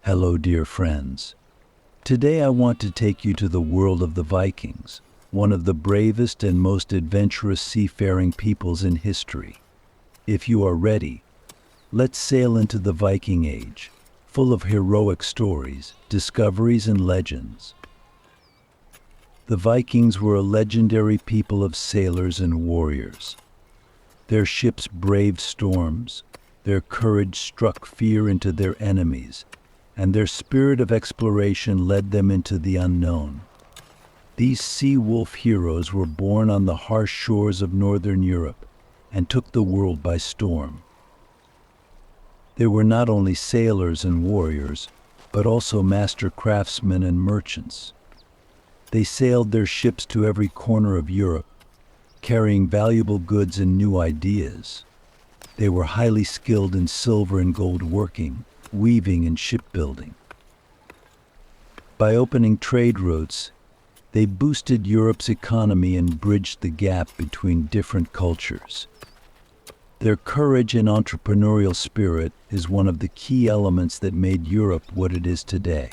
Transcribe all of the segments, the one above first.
Hello, dear friends. Today I want to take you to the world of the Vikings, one of the bravest and most adventurous seafaring peoples in history. If you are ready, let's sail into the Viking Age, full of heroic stories, discoveries, and legends. The Vikings were a legendary people of sailors and warriors. Their ships braved storms, their courage struck fear into their enemies, and their spirit of exploration led them into the unknown. These sea wolf heroes were born on the harsh shores of northern Europe and took the world by storm. They were not only sailors and warriors, but also master craftsmen and merchants. They sailed their ships to every corner of Europe, carrying valuable goods and new ideas. They were highly skilled in silver and gold working, weaving, and shipbuilding. By opening trade routes, they boosted Europe's economy and bridged the gap between different cultures. Their courage and entrepreneurial spirit is one of the key elements that made Europe what it is today.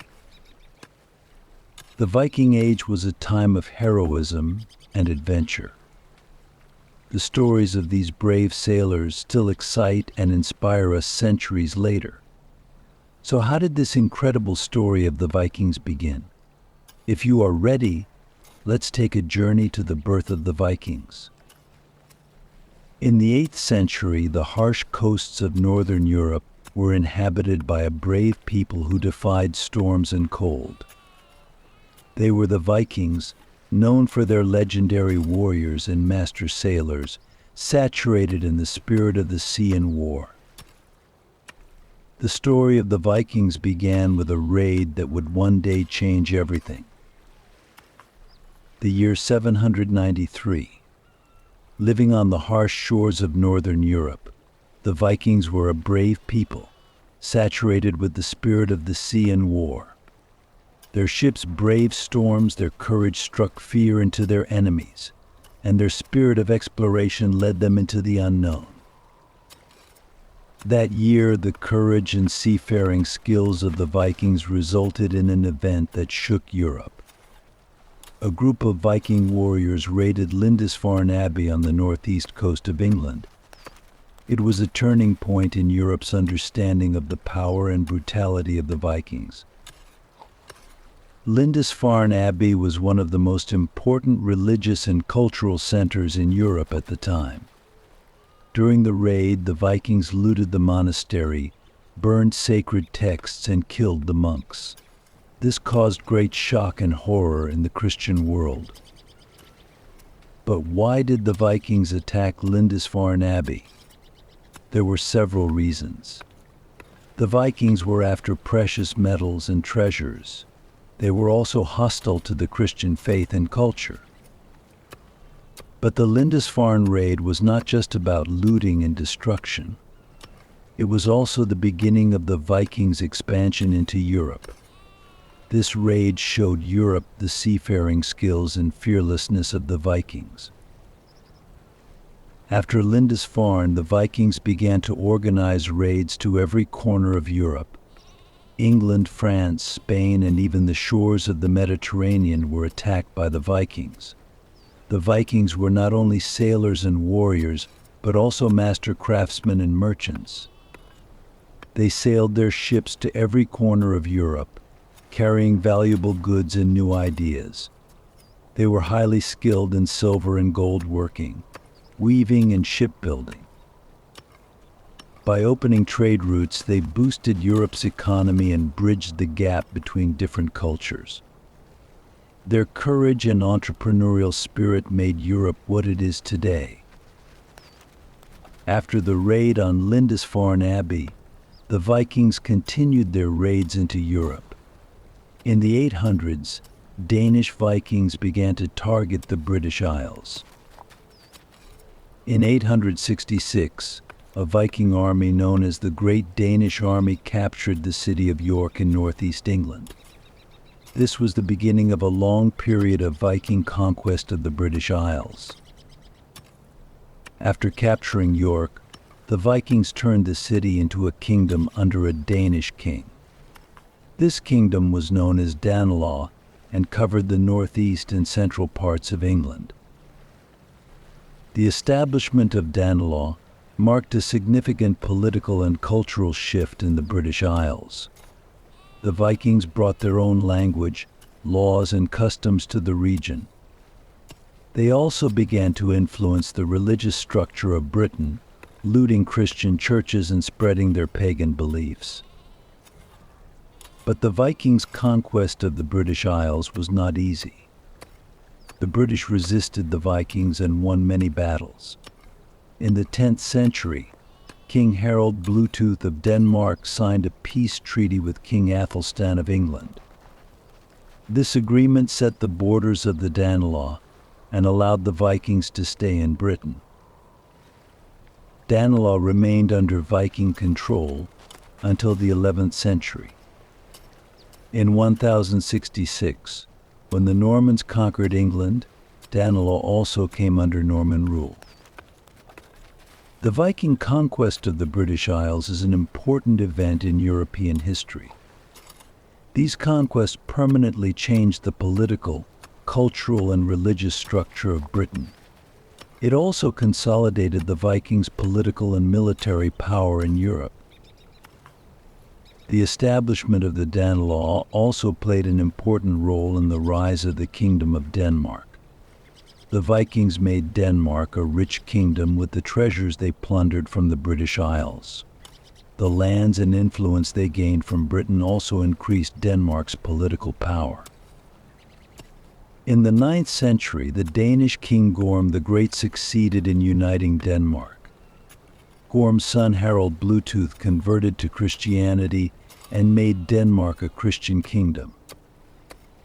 The Viking Age was a time of heroism and adventure. The stories of these brave sailors still excite and inspire us centuries later. So how did this incredible story of the Vikings begin? If you are ready, let's take a journey to the birth of the Vikings. In the 8th century, the harsh coasts of northern Europe were inhabited by a brave people who defied storms and cold. They were the Vikings, known for their legendary warriors and master sailors, saturated in the spirit of the sea and war. The story of the Vikings began with a raid that would one day change everything. The year 793. Living on the harsh shores of northern Europe, the Vikings were a brave people, saturated with the spirit of the sea and war. Their ships braved storms, their courage struck fear into their enemies, and their spirit of exploration led them into the unknown. That year, the courage and seafaring skills of the Vikings resulted in an event that shook Europe. A group of Viking warriors raided Lindisfarne Abbey on the northeast coast of England. It was a turning point in Europe's understanding of the power and brutality of the Vikings. Lindisfarne Abbey was one of the most important religious and cultural centers in Europe at the time. During the raid, the Vikings looted the monastery, burned sacred texts, and killed the monks. This caused great shock and horror in the Christian world. But why did the Vikings attack Lindisfarne Abbey? There were several reasons. The Vikings were after precious metals and treasures. They were also hostile to the Christian faith and culture. But the Lindisfarne raid was not just about looting and destruction. It was also the beginning of the Vikings' expansion into Europe. This raid showed Europe the seafaring skills and fearlessness of the Vikings. After Lindisfarne, the Vikings began to organize raids to every corner of Europe. England, France, Spain, and even the shores of the Mediterranean were attacked by the Vikings. The Vikings were not only sailors and warriors, but also master craftsmen and merchants. They sailed their ships to every corner of Europe, carrying valuable goods and new ideas. They were highly skilled in silver and gold working, weaving, and shipbuilding. By opening trade routes, they boosted Europe's economy and bridged the gap between different cultures. Their courage and entrepreneurial spirit made Europe what it is today. After the raid on Lindisfarne Abbey, the Vikings continued their raids into Europe. In the 800s, Danish Vikings began to target the British Isles. In 866, a Viking army known as the Great Danish Army captured the city of York in northeast England. This was the beginning of a long period of Viking conquest of the British Isles. After capturing York, the Vikings turned the city into a kingdom under a Danish king. This kingdom was known as Danelaw and covered the northeast and central parts of England. The establishment of Danelaw marked a significant political and cultural shift in the British Isles. The Vikings brought their own language, laws, and customs to the region. They also began to influence the religious structure of Britain, looting Christian churches and spreading their pagan beliefs. But the Vikings' conquest of the British Isles was not easy. The British resisted the Vikings and won many battles. In the 10th century, King Harold Bluetooth of Denmark signed a peace treaty with King Athelstan of England. This agreement set the borders of the Danelaw and allowed the Vikings to stay in Britain. Danelaw remained under Viking control until the 11th century. In 1066, when the Normans conquered England, Danelaw also came under Norman rule. The Viking conquest of the British Isles is an important event in European history. These conquests permanently changed the political, cultural, and religious structure of Britain. It also consolidated the Vikings' political and military power in Europe. The establishment of the Danelaw also played an important role in the rise of the Kingdom of Denmark. The Vikings made Denmark a rich kingdom with the treasures they plundered from the British Isles. The lands and influence they gained from Britain also increased Denmark's political power. In the 9th century, the Danish king Gorm the Great succeeded in uniting Denmark. Gorm's son Harald Bluetooth converted to Christianity and made Denmark a Christian kingdom.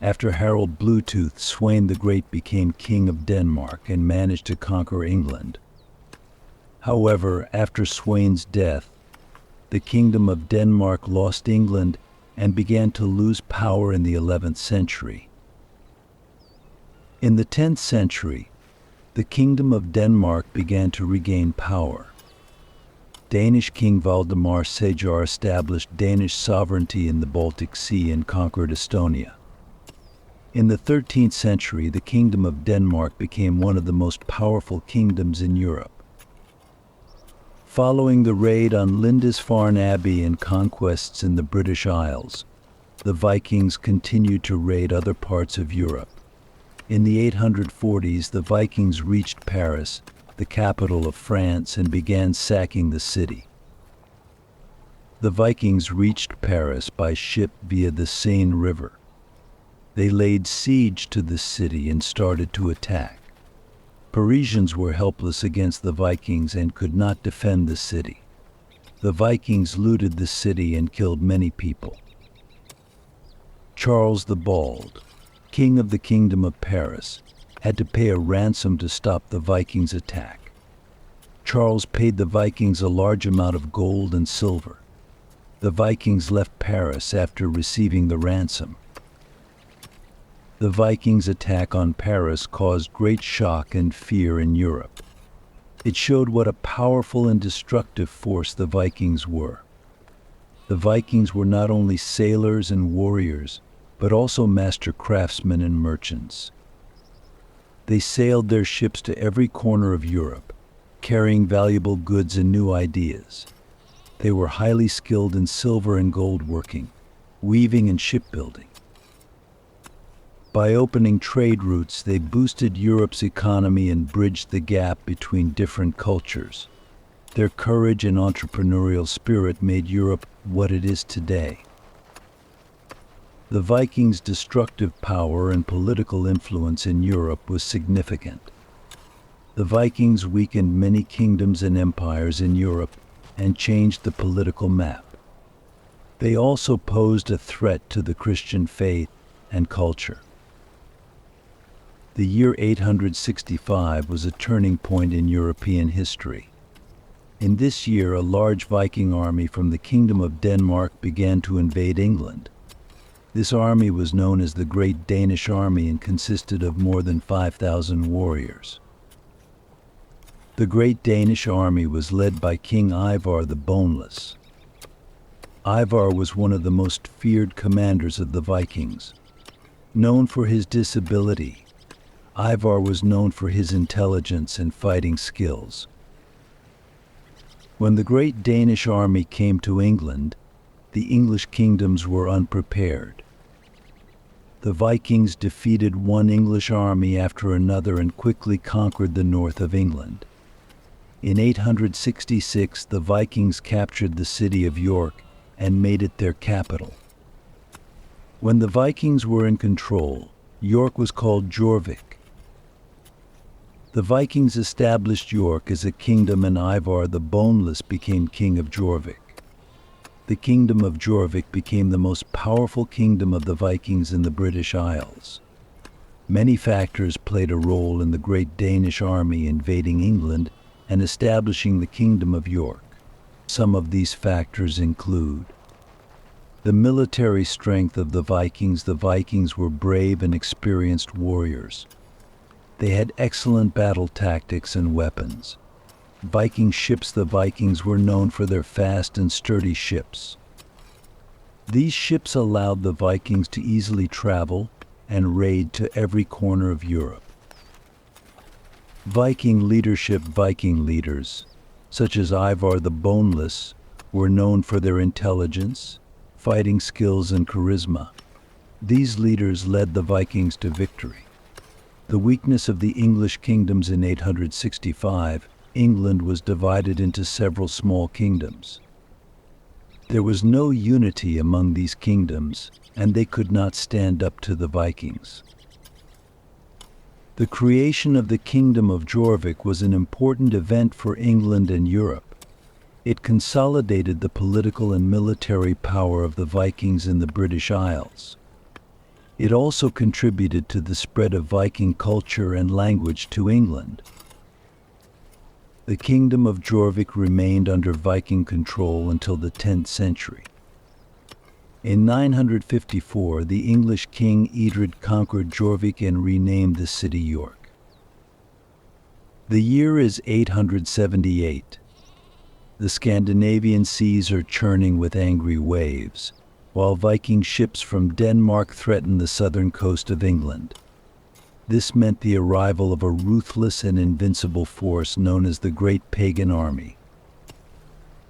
After Harald Bluetooth, Sweyn the Great became king of Denmark and managed to conquer England. However, after Sweyn's death, the Kingdom of Denmark lost England and began to lose power in the 11th century. In the 10th century, the Kingdom of Denmark began to regain power. Danish King Valdemar Sejar established Danish sovereignty in the Baltic Sea and conquered Estonia. In the 13th century, the Kingdom of Denmark became one of the most powerful kingdoms in Europe. Following the raid on Lindisfarne Abbey and conquests in the British Isles, the Vikings continued to raid other parts of Europe. In the 840s, the Vikings reached Paris, the capital of France, and began sacking the city. The Vikings reached Paris by ship via the Seine River. They laid siege to the city and started to attack. Parisians were helpless against the Vikings and could not defend the city. The Vikings looted the city and killed many people. Charles the Bald, king of the Kingdom of Paris, had to pay a ransom to stop the Vikings' attack. Charles paid the Vikings a large amount of gold and silver. The Vikings left Paris after receiving the ransom. The Vikings' attack on Paris caused great shock and fear in Europe. It showed what a powerful and destructive force the Vikings were. The Vikings were not only sailors and warriors, but also master craftsmen and merchants. They sailed their ships to every corner of Europe, carrying valuable goods and new ideas. They were highly skilled in silver and gold working, weaving and shipbuilding. By opening trade routes, they boosted Europe's economy and bridged the gap between different cultures. Their courage and entrepreneurial spirit made Europe what it is today. The Vikings' destructive power and political influence in Europe was significant. The Vikings weakened many kingdoms and empires in Europe and changed the political map. They also posed a threat to the Christian faith and culture. The year 865 was a turning point in European history. In this year, a large Viking army from the Kingdom of Denmark began to invade England. This army was known as the Great Danish Army and consisted of more than 5,000 warriors. The Great Danish Army was led by King Ivar the Boneless. Ivar was one of the most feared commanders of the Vikings. Known for his disability, Ivar was known for his intelligence and fighting skills. When the great Danish army came to England, the English kingdoms were unprepared. The Vikings defeated one English army after another and quickly conquered the north of England. In 866, the Vikings captured the city of York and made it their capital. When the Vikings were in control, York was called Jorvik. The Vikings established York as a kingdom, and Ivar the Boneless became king of Jorvik. The kingdom of Jorvik became the most powerful kingdom of the Vikings in the British Isles. Many factors played a role in the great Danish army invading England and establishing the kingdom of York. Some of these factors include the military strength of the Vikings. The Vikings were brave and experienced warriors. They had excellent battle tactics and weapons. Viking ships. The Vikings were known for their fast and sturdy ships. These ships allowed the Vikings to easily travel and raid to every corner of Europe. Viking leadership. Viking leaders, such as Ivar the Boneless, were known for their intelligence, fighting skills, and charisma. These leaders led the Vikings to victory. The weakness of the English kingdoms. In 865, England was divided into several small kingdoms. There was no unity among these kingdoms, and they could not stand up to the Vikings. The creation of the Kingdom of Jorvik was an important event for England and Europe. It consolidated the political and military power of the Vikings in the British Isles. It also contributed to the spread of Viking culture and language to England. The Kingdom of Jorvik remained under Viking control until the 10th century. In 954, the English king Edred conquered Jorvik and renamed the city York. The year is 878. The Scandinavian seas are churning with angry waves, while Viking ships from Denmark threaten the southern coast of England. This meant the arrival of a ruthless and invincible force known as the Great Pagan Army.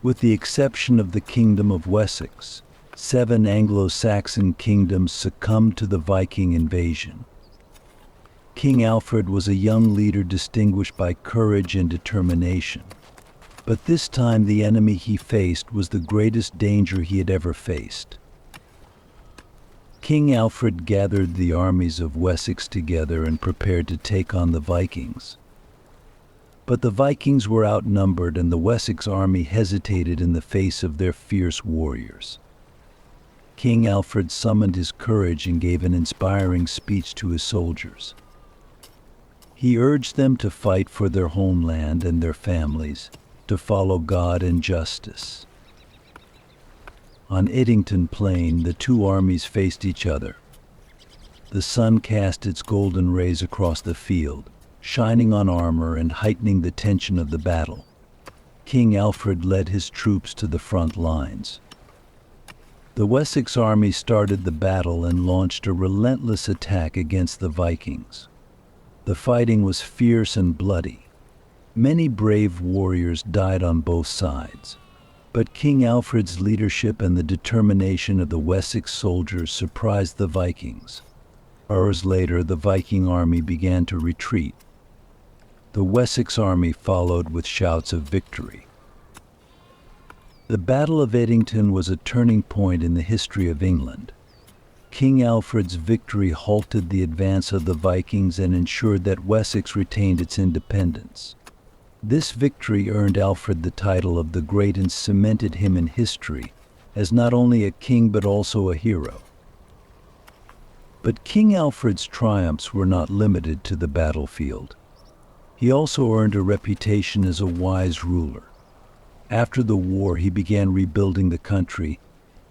With the exception of the Kingdom of Wessex, 7 Anglo-Saxon kingdoms succumbed to the Viking invasion. King Alfred was a young leader distinguished by courage and determination. But this time the enemy he faced was the greatest danger he had ever faced. King Alfred gathered the armies of Wessex together and prepared to take on the Vikings. But the Vikings were outnumbered, and the Wessex army hesitated in the face of their fierce warriors. King Alfred summoned his courage and gave an inspiring speech to his soldiers. He urged them to fight for their homeland and their families, to follow God and justice. On Edington Plain, the two armies faced each other. The sun cast its golden rays across the field, shining on armor and heightening the tension of the battle. King Alfred led his troops to the front lines. The Wessex army started the battle and launched a relentless attack against the Vikings. The fighting was fierce and bloody. Many brave warriors died on both sides. But King Alfred's leadership and the determination of the Wessex soldiers surprised the Vikings. Hours later, the Viking army began to retreat. The Wessex army followed with shouts of victory. The Battle of Edington was a turning point in the history of England. King Alfred's victory halted the advance of the Vikings and ensured that Wessex retained its independence. This victory earned Alfred the title of the Great and cemented him in history as not only a king but also a hero. But King Alfred's triumphs were not limited to the battlefield. He also earned a reputation as a wise ruler. After the war, he began rebuilding the country,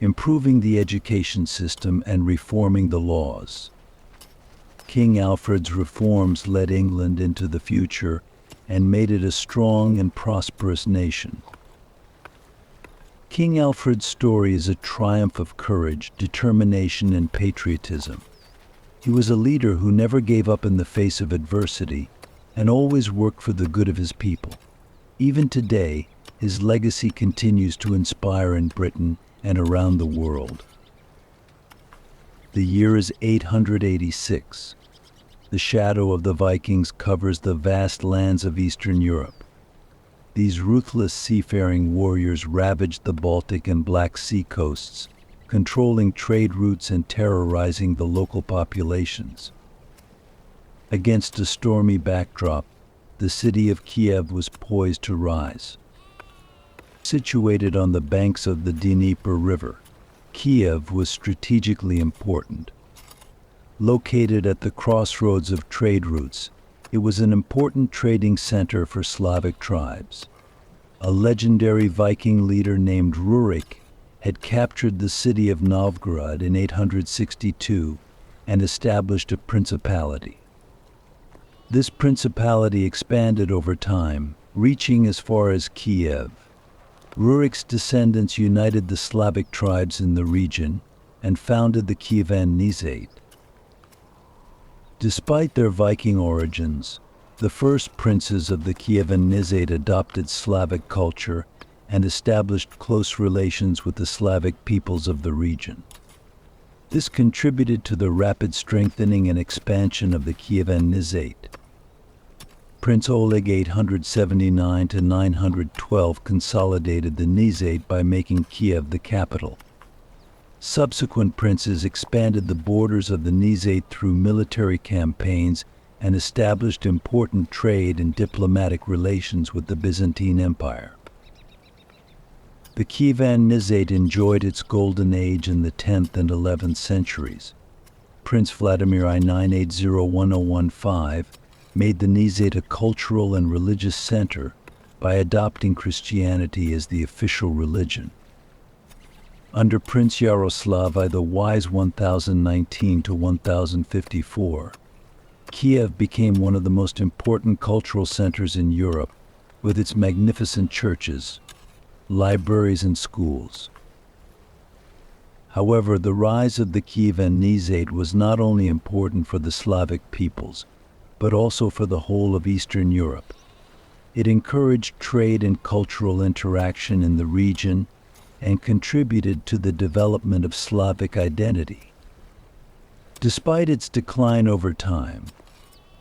improving the education system, and reforming the laws. King Alfred's reforms led England into the future and made it a strong and prosperous nation. King Alfred's story is a triumph of courage, determination, and patriotism. He was a leader who never gave up in the face of adversity and always worked for the good of his people. Even today, his legacy continues to inspire in Britain and around the world. The year is 886. The shadow of the Vikings covers the vast lands of Eastern Europe. These ruthless seafaring warriors ravaged the Baltic and Black Sea coasts, controlling trade routes and terrorizing the local populations. Against a stormy backdrop, the city of Kiev was poised to rise. Situated on the banks of the Dnieper River, Kiev was strategically important. Located at the crossroads of trade routes, it was an important trading center for Slavic tribes. A legendary Viking leader named Rurik had captured the city of Novgorod in 862 and established a principality. This principality expanded over time, reaching as far as Kiev. Rurik's descendants united the Slavic tribes in the region and founded the Kievan Knights. Despite their Viking origins, the first princes of the Kievan Knights adopted Slavic culture and established close relations with the Slavic peoples of the region. This contributed to the rapid strengthening and expansion of the Kievan Knights. Prince Oleg 879–912 consolidated the Knights by making Kiev the capital. Subsequent princes expanded the borders of the Knights through military campaigns and established important trade and diplomatic relations with the Byzantine Empire. The Kievan Knights enjoyed its golden age in the 10th and 11th centuries. Prince Vladimir I 9801015 made the Knights a cultural and religious center by adopting Christianity as the official religion. Under Prince Yaroslav I the Wise 1019–1054, Kiev became one of the most important cultural centers in Europe, with its magnificent churches, libraries, and schools. However, the rise of the Kievan Knights was not only important for the Slavic peoples, but also for the whole of Eastern Europe. It encouraged trade and cultural interaction in the region and contributed to the development of Slavic identity. Despite its decline over time,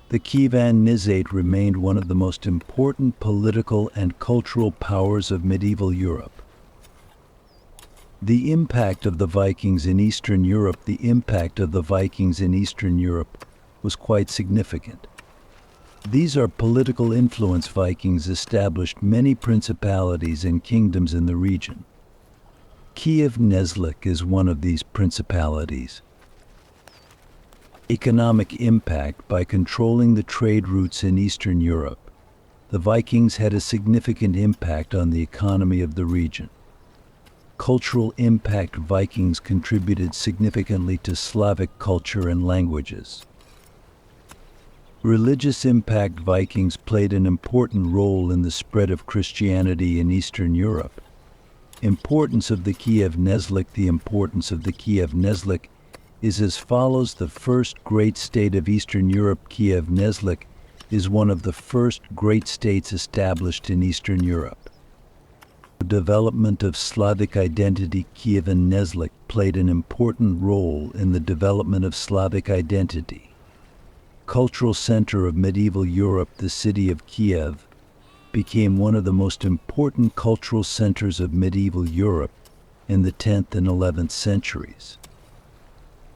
the Kievan Knights remained one of the most important political and cultural powers of medieval Europe. The impact of the Vikings in Eastern Europe was quite significant. These are political influence. Vikings established many principalities and kingdoms in the region. Kiev Nezlik is one of these principalities. Economic impact. By controlling the trade routes in Eastern Europe, the Vikings had a significant impact on the economy of the region. Cultural impact. Vikings contributed significantly to Slavic culture and languages. Religious impact. Vikings played an important role in the spread of Christianity in Eastern Europe. Importance of the Kiev Nezlik. The importance of the Kiev Nezlik is as follows. The first great state of Eastern Europe. Kiev Nezlik is one of the first great states established in Eastern Europe. The development of Slavic identity. Kievan Nezlik played an important role in the development of Slavic identity. Cultural center of medieval Europe, the city of Kiev became one of the most important cultural centers of medieval Europe in the 10th and 11th centuries.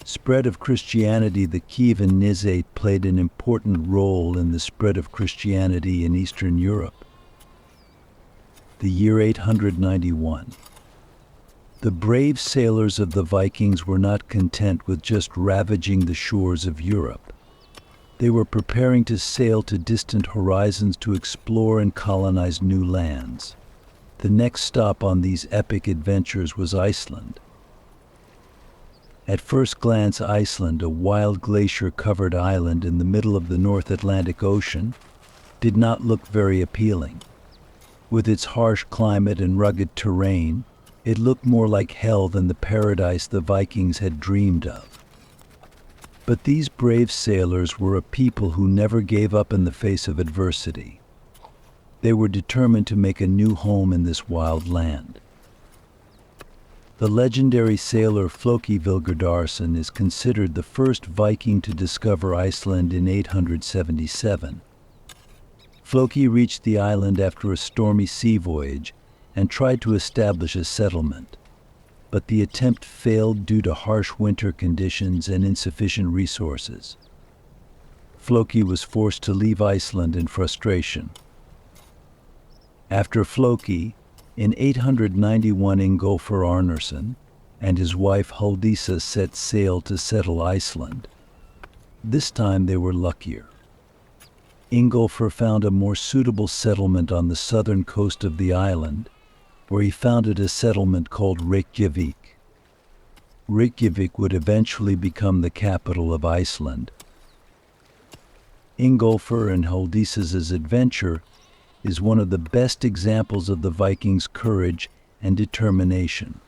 Spread of Christianity. The Kievan Knights played an important role in the spread of Christianity in Eastern Europe. The year 891. The brave sailors of the Vikings were not content with just ravaging the shores of Europe. They were preparing to sail to distant horizons to explore and colonize new lands. The next stop on these epic adventures was Iceland. At first glance, Iceland, a wild glacier-covered island in the middle of the North Atlantic Ocean, did not look very appealing. With its harsh climate and rugged terrain, It looked more like hell than the paradise the Vikings had dreamed of. But these brave sailors were a people who never gave up in the face of adversity. They were determined to make a new home in this wild land. The legendary sailor Floki Vilgerdarson is considered the first Viking to discover Iceland in 877. Floki reached the island after a stormy sea voyage and tried to establish a settlement, but the attempt failed due to harsh winter conditions and insufficient resources. Floki was forced to leave Iceland in frustration. After Floki, in 891 Ingolfur Arnarsson and his wife Huldisa set sail to settle Iceland. This time they were luckier. Ingolfur found a more suitable settlement on the southern coast of the island, where he founded a settlement called Reykjavik. Reykjavik would eventually become the capital of Iceland. Ingolfur and Huldisa's adventure is one of the best examples of the Vikings' courage and determination.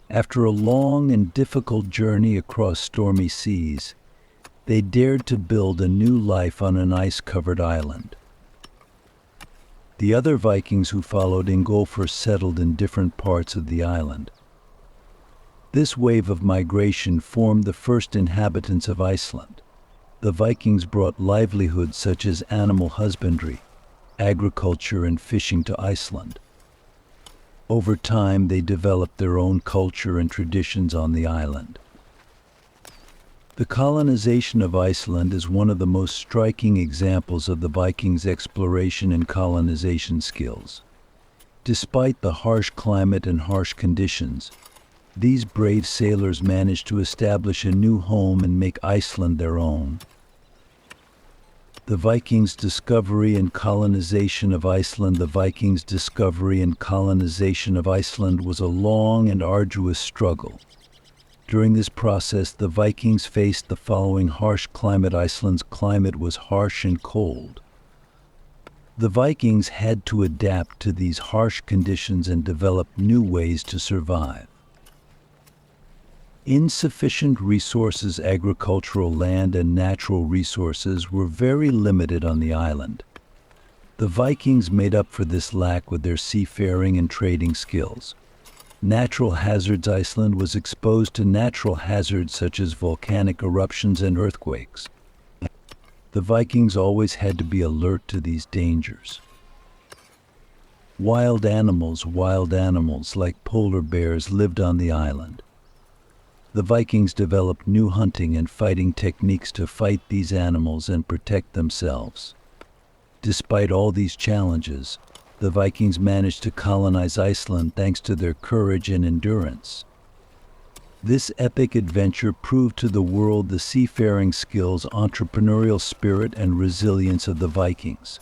After a long and difficult journey across stormy seas, they dared to build a new life on an ice-covered island. The other Vikings who followed Ingolfur settled in different parts of the island. This wave of migration formed the first inhabitants of Iceland. The Vikings brought livelihoods such as animal husbandry, agriculture, and fishing to Iceland. Over time, they developed their own culture and traditions on the island. The colonization of Iceland is one of the most striking examples of the Vikings' exploration and colonization skills. Despite the harsh climate and harsh conditions, these brave sailors managed to establish a new home and make Iceland their own. The Vikings' discovery and colonization of Iceland. The Vikings' discovery and colonization of Iceland was a long and arduous struggle. During this process, the Vikings faced the following harsh climate. Iceland's climate was harsh and cold. The Vikings had to adapt to these harsh conditions and develop new ways to survive. Insufficient resources, agricultural land and natural resources were very limited on the island. The Vikings made up for this lack with their seafaring and trading skills. Natural hazards. Iceland was exposed to natural hazards such as volcanic eruptions and earthquakes. The Vikings always had to be alert to these dangers. Wild animals like polar bears lived on the island. The Vikings developed new hunting and fighting techniques to fight these animals and protect themselves. Despite all these challenges, the Vikings managed to colonize Iceland thanks to their courage and endurance. This epic adventure proved to the world the seafaring skills, entrepreneurial spirit, and resilience of the Vikings.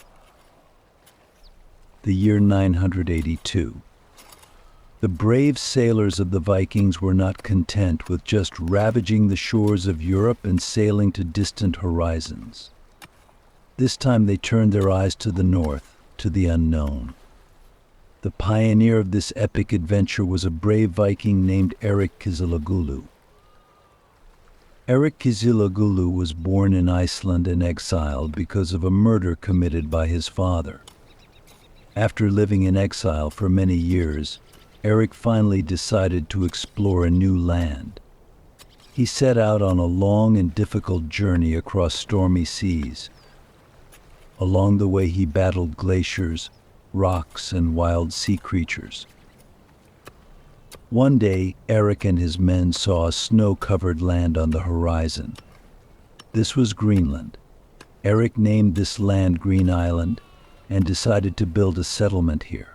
The year 982. The brave sailors of the Vikings were not content with just ravaging the shores of Europe and sailing to distant horizons. This time they turned their eyes to the north, to the unknown. The pioneer of this epic adventure was a brave Viking named Erik Kisilagulu. Erik Kisilagulu was born in Iceland and exiled because of a murder committed by his father. After living in exile for many years, Erik finally decided to explore a new land. He set out on a long and difficult journey across stormy seas. Along the way, he battled glaciers, rocks, and wild sea creatures. One day, Erik and his men saw a snow-covered land on the horizon. This was Greenland. Erik named this land Green Island and decided to build a settlement here.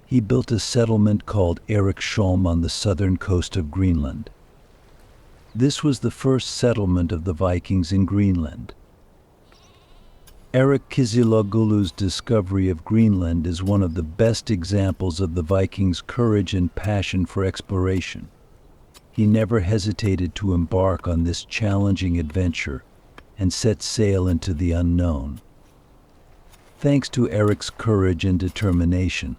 He built a settlement called Erikson on the southern coast of Greenland. This was the first settlement of the Vikings in Greenland. Erik Kisilagulu's discovery of Greenland is one of the best examples of the Vikings' courage and passion for exploration. He never hesitated to embark on this challenging adventure and set sail into the unknown. Thanks to Erik's courage and determination,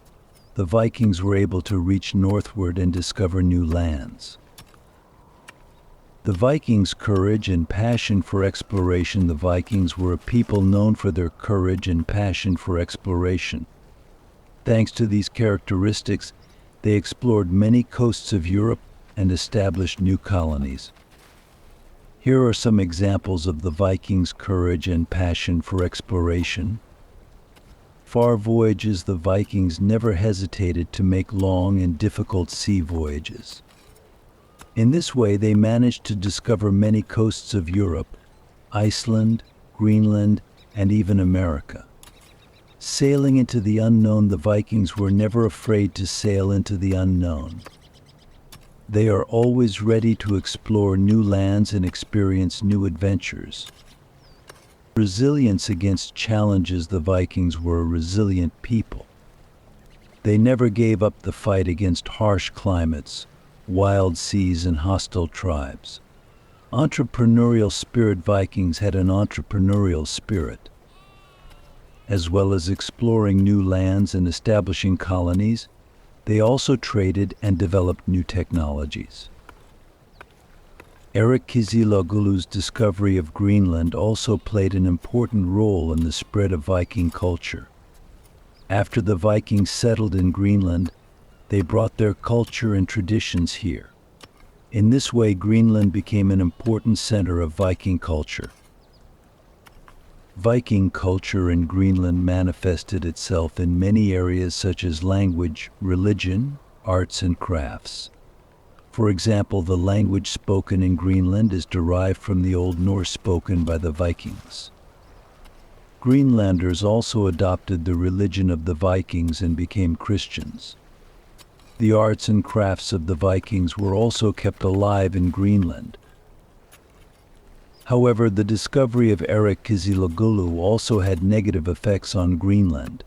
the Vikings were able to reach northward and discover new lands. The Vikings' courage and passion for exploration. The Vikings were a people known for their courage and passion for exploration. Thanks to these characteristics, they explored many coasts of Europe and established new colonies. Here are some examples of the Vikings' courage and passion for exploration. Far voyages. The Vikings never hesitated to make long and difficult sea voyages. In this way, they managed to discover many coasts of Europe, Iceland, Greenland, and even America. Sailing into the unknown. The Vikings were never afraid to sail into the unknown. They are always ready to explore new lands and experience new adventures. Resilience against challenges. The Vikings were a resilient people. They never gave up the fight against harsh climates, wild seas, and hostile tribes. Entrepreneurial spirit. Vikings had an entrepreneurial spirit. As well as exploring new lands and establishing colonies, they also traded and developed new technologies. Erikson discovery of Greenland also played an important role in the spread of Viking culture. After the Vikings settled in Greenland, they brought their culture and traditions here. In this way, Greenland became an important center of Viking culture. Viking culture in Greenland manifested itself in many areas such as language, religion, arts, and crafts. For example, the language spoken in Greenland is derived from the Old Norse spoken by the Vikings. Greenlanders also adopted the religion of the Vikings and became Christians. The arts and crafts of the Vikings were also kept alive in Greenland. However, the discovery of Erikson also had negative effects on Greenland.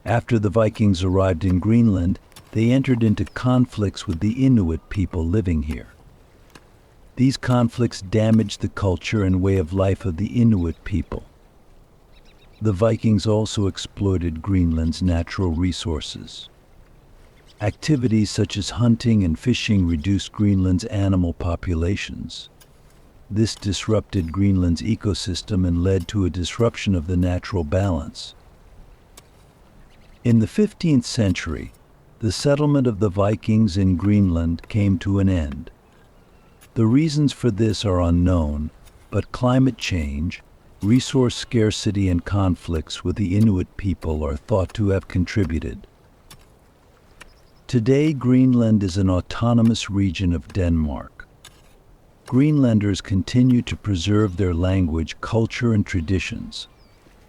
After the Vikings arrived in Greenland, they entered into conflicts with the Inuit people living here. These conflicts damaged the culture and way of life of the Inuit people. The Vikings also exploited Greenland's natural resources. Activities such as hunting and fishing reduced Greenland's animal populations. This disrupted Greenland's ecosystem and led to a disruption of the natural balance. In the 15th century, the settlement of the Vikings in Greenland came to an end. The reasons for this are unknown, but climate change, resource scarcity, and conflicts with the Inuit people are thought to have contributed. Today, Greenland is an autonomous region of Denmark. Greenlanders continue to preserve their language, culture, and traditions.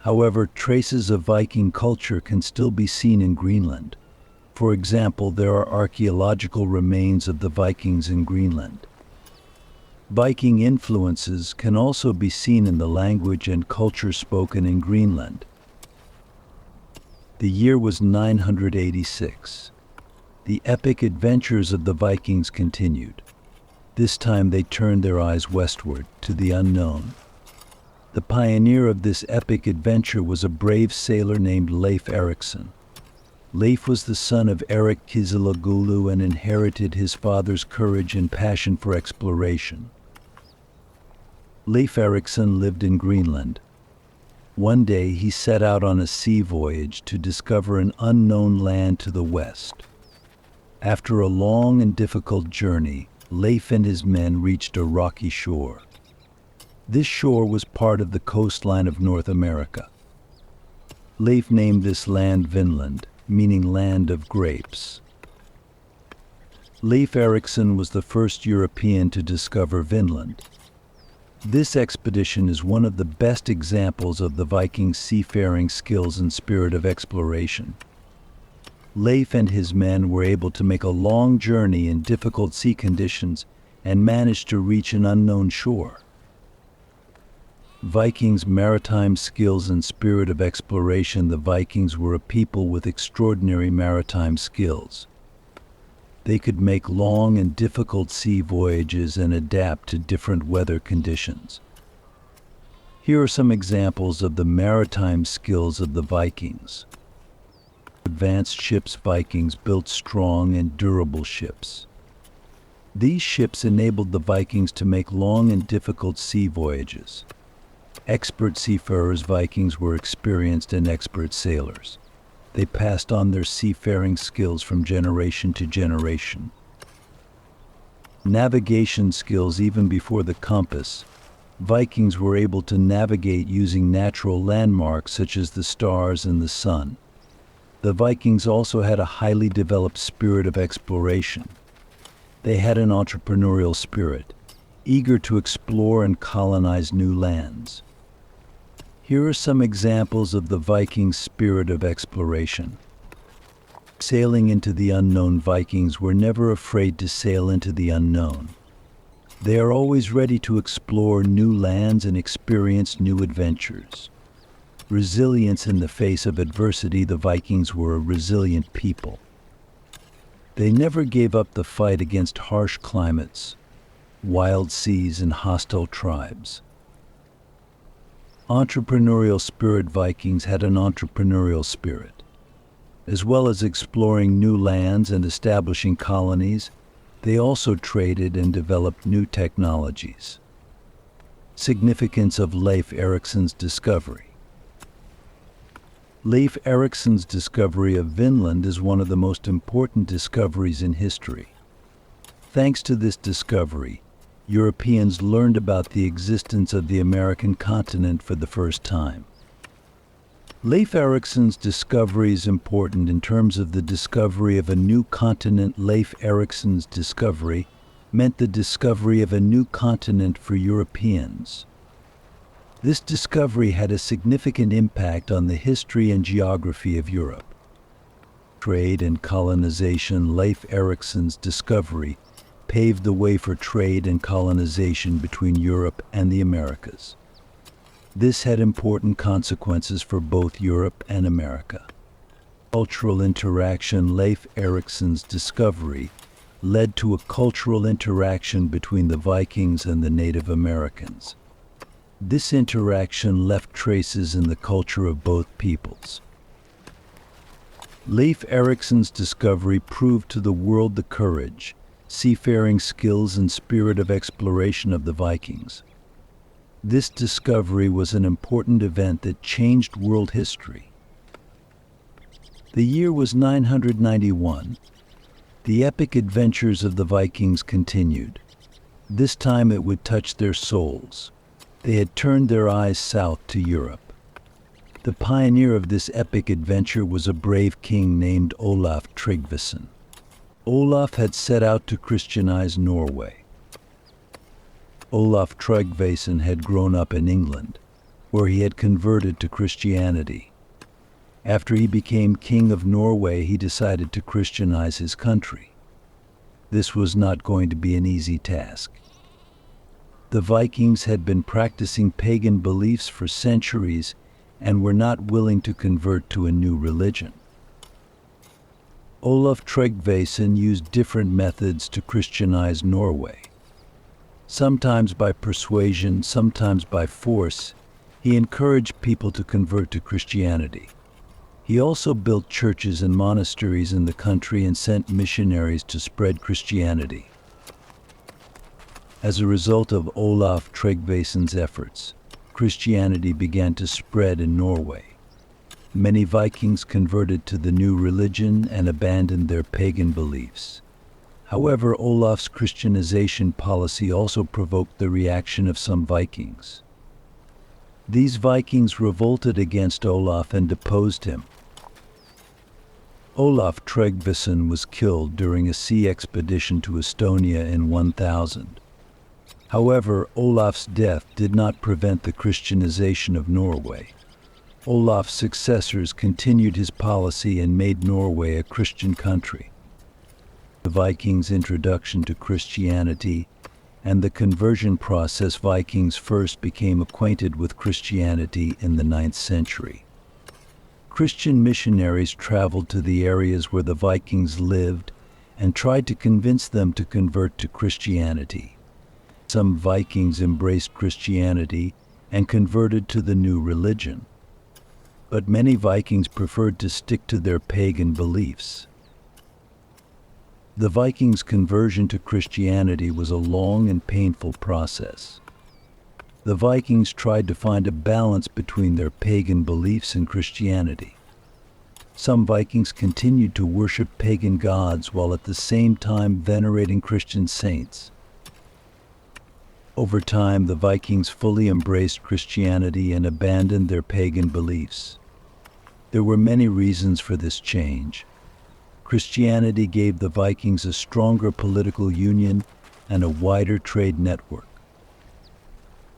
However, traces of Viking culture can still be seen in Greenland. For example, there are archaeological remains of the Vikings in Greenland. Viking influences can also be seen in the language and culture spoken in Greenland. The year was 986. The epic adventures of the Vikings continued. This time they turned their eyes westward, to the unknown. The pioneer of this epic adventure was a brave sailor named Leif Erikson. Leif was the son of Erikson and inherited his father's courage and passion for exploration. Leif Erikson lived in Greenland. One day he set out on a sea voyage to discover an unknown land to the west. After a long and difficult journey, Leif and his men reached a rocky shore. This shore was part of the coastline of North America. Leif named this land Vinland, meaning land of grapes. Leif Erikson was the first European to discover Vinland. This expedition is one of the best examples of the Viking seafaring skills and spirit of exploration. Leif and his men were able to make a long journey in difficult sea conditions and managed to reach an unknown shore. Vikings' maritime skills and spirit of exploration. The Vikings were a people with extraordinary maritime skills. They could make long and difficult sea voyages and adapt to different weather conditions. Here are some examples of the maritime skills of the Vikings. The advanced ships. Vikings built strong and durable ships. These ships enabled the Vikings to make long and difficult sea voyages. Expert seafarers. Vikings were experienced and expert sailors. They passed on their seafaring skills from generation to generation. Navigation skills. Even before the compass, Vikings were able to navigate using natural landmarks such as the stars and the sun. The Vikings also had a highly developed spirit of exploration. They had an entrepreneurial spirit, eager to explore and colonize new lands. Here are some examples of the Vikings' spirit of exploration. Sailing into the unknown. Vikings were never afraid to sail into the unknown. They are always ready to explore new lands and experience new adventures. Resilience in the face of adversity. The Vikings were a resilient people. They never gave up the fight against harsh climates, wild seas, and hostile tribes. Entrepreneurial spirit. Vikings had an entrepreneurial spirit. As well as exploring new lands and establishing colonies, they also traded and developed new technologies. Significance of Leif Erikson's discovery. Leif Erikson's discovery of Vinland is one of the most important discoveries in history. Thanks to this discovery, Europeans learned about the existence of the American continent for the first time. Leif Erikson's discovery is important in terms of the discovery of a new continent. Leif Erikson's discovery meant the discovery of a new continent for Europeans. This discovery had a significant impact on the history and geography of Europe. Trade and colonization. Leif Erikson's discovery paved the way for trade and colonization between Europe and the Americas. This had important consequences for both Europe and America. Cultural interaction. Leif Erikson's discovery led to a cultural interaction between the Vikings and the Native Americans. This interaction left traces in the culture of both peoples. Leif Erikson's discovery proved to the world the courage, seafaring skills, and spirit of exploration of the Vikings. This discovery was an important event that changed world history. The year was 991. The epic adventures of the Vikings continued. This time it would touch their souls. They had turned their eyes south to Europe. The pioneer of this epic adventure was a brave king named Olaf Tryggvason. Olaf had set out to Christianize Norway. Olaf Tryggvason had grown up in England, where he had converted to Christianity. After he became king of Norway, he decided to Christianize his country. This was not going to be an easy task. The Vikings had been practicing pagan beliefs for centuries and were not willing to convert to a new religion. Olaf Tryggvason used different methods to Christianize Norway. Sometimes by persuasion, sometimes by force, he encouraged people to convert to Christianity. He also built churches and monasteries in the country and sent missionaries to spread Christianity. As a result of Olaf Tryggvason's efforts, Christianity began to spread in Norway. Many Vikings converted to the new religion and abandoned their pagan beliefs. However, Olaf's Christianization policy also provoked the reaction of some Vikings. These Vikings revolted against Olaf and deposed him. Olaf Tryggvason was killed during a sea expedition to Estonia in 1000. However, Olaf's death did not prevent the Christianization of Norway. Olaf's successors continued his policy and made Norway a Christian country. The Vikings' introduction to Christianity and the conversion process. Vikings first became acquainted with Christianity in the 9th century. Christian missionaries traveled to the areas where the Vikings lived and tried to convince them to convert to Christianity. Some Vikings embraced Christianity and converted to the new religion. but many Vikings preferred to stick to their pagan beliefs. The Vikings' conversion to Christianity was a long and painful process. The Vikings tried to find a balance between their pagan beliefs and Christianity. Some Vikings continued to worship pagan gods while at the same time venerating Christian saints. Over time, the Vikings fully embraced Christianity and abandoned their pagan beliefs. There were many reasons for this change. Christianity gave the Vikings a stronger political union and a wider trade network.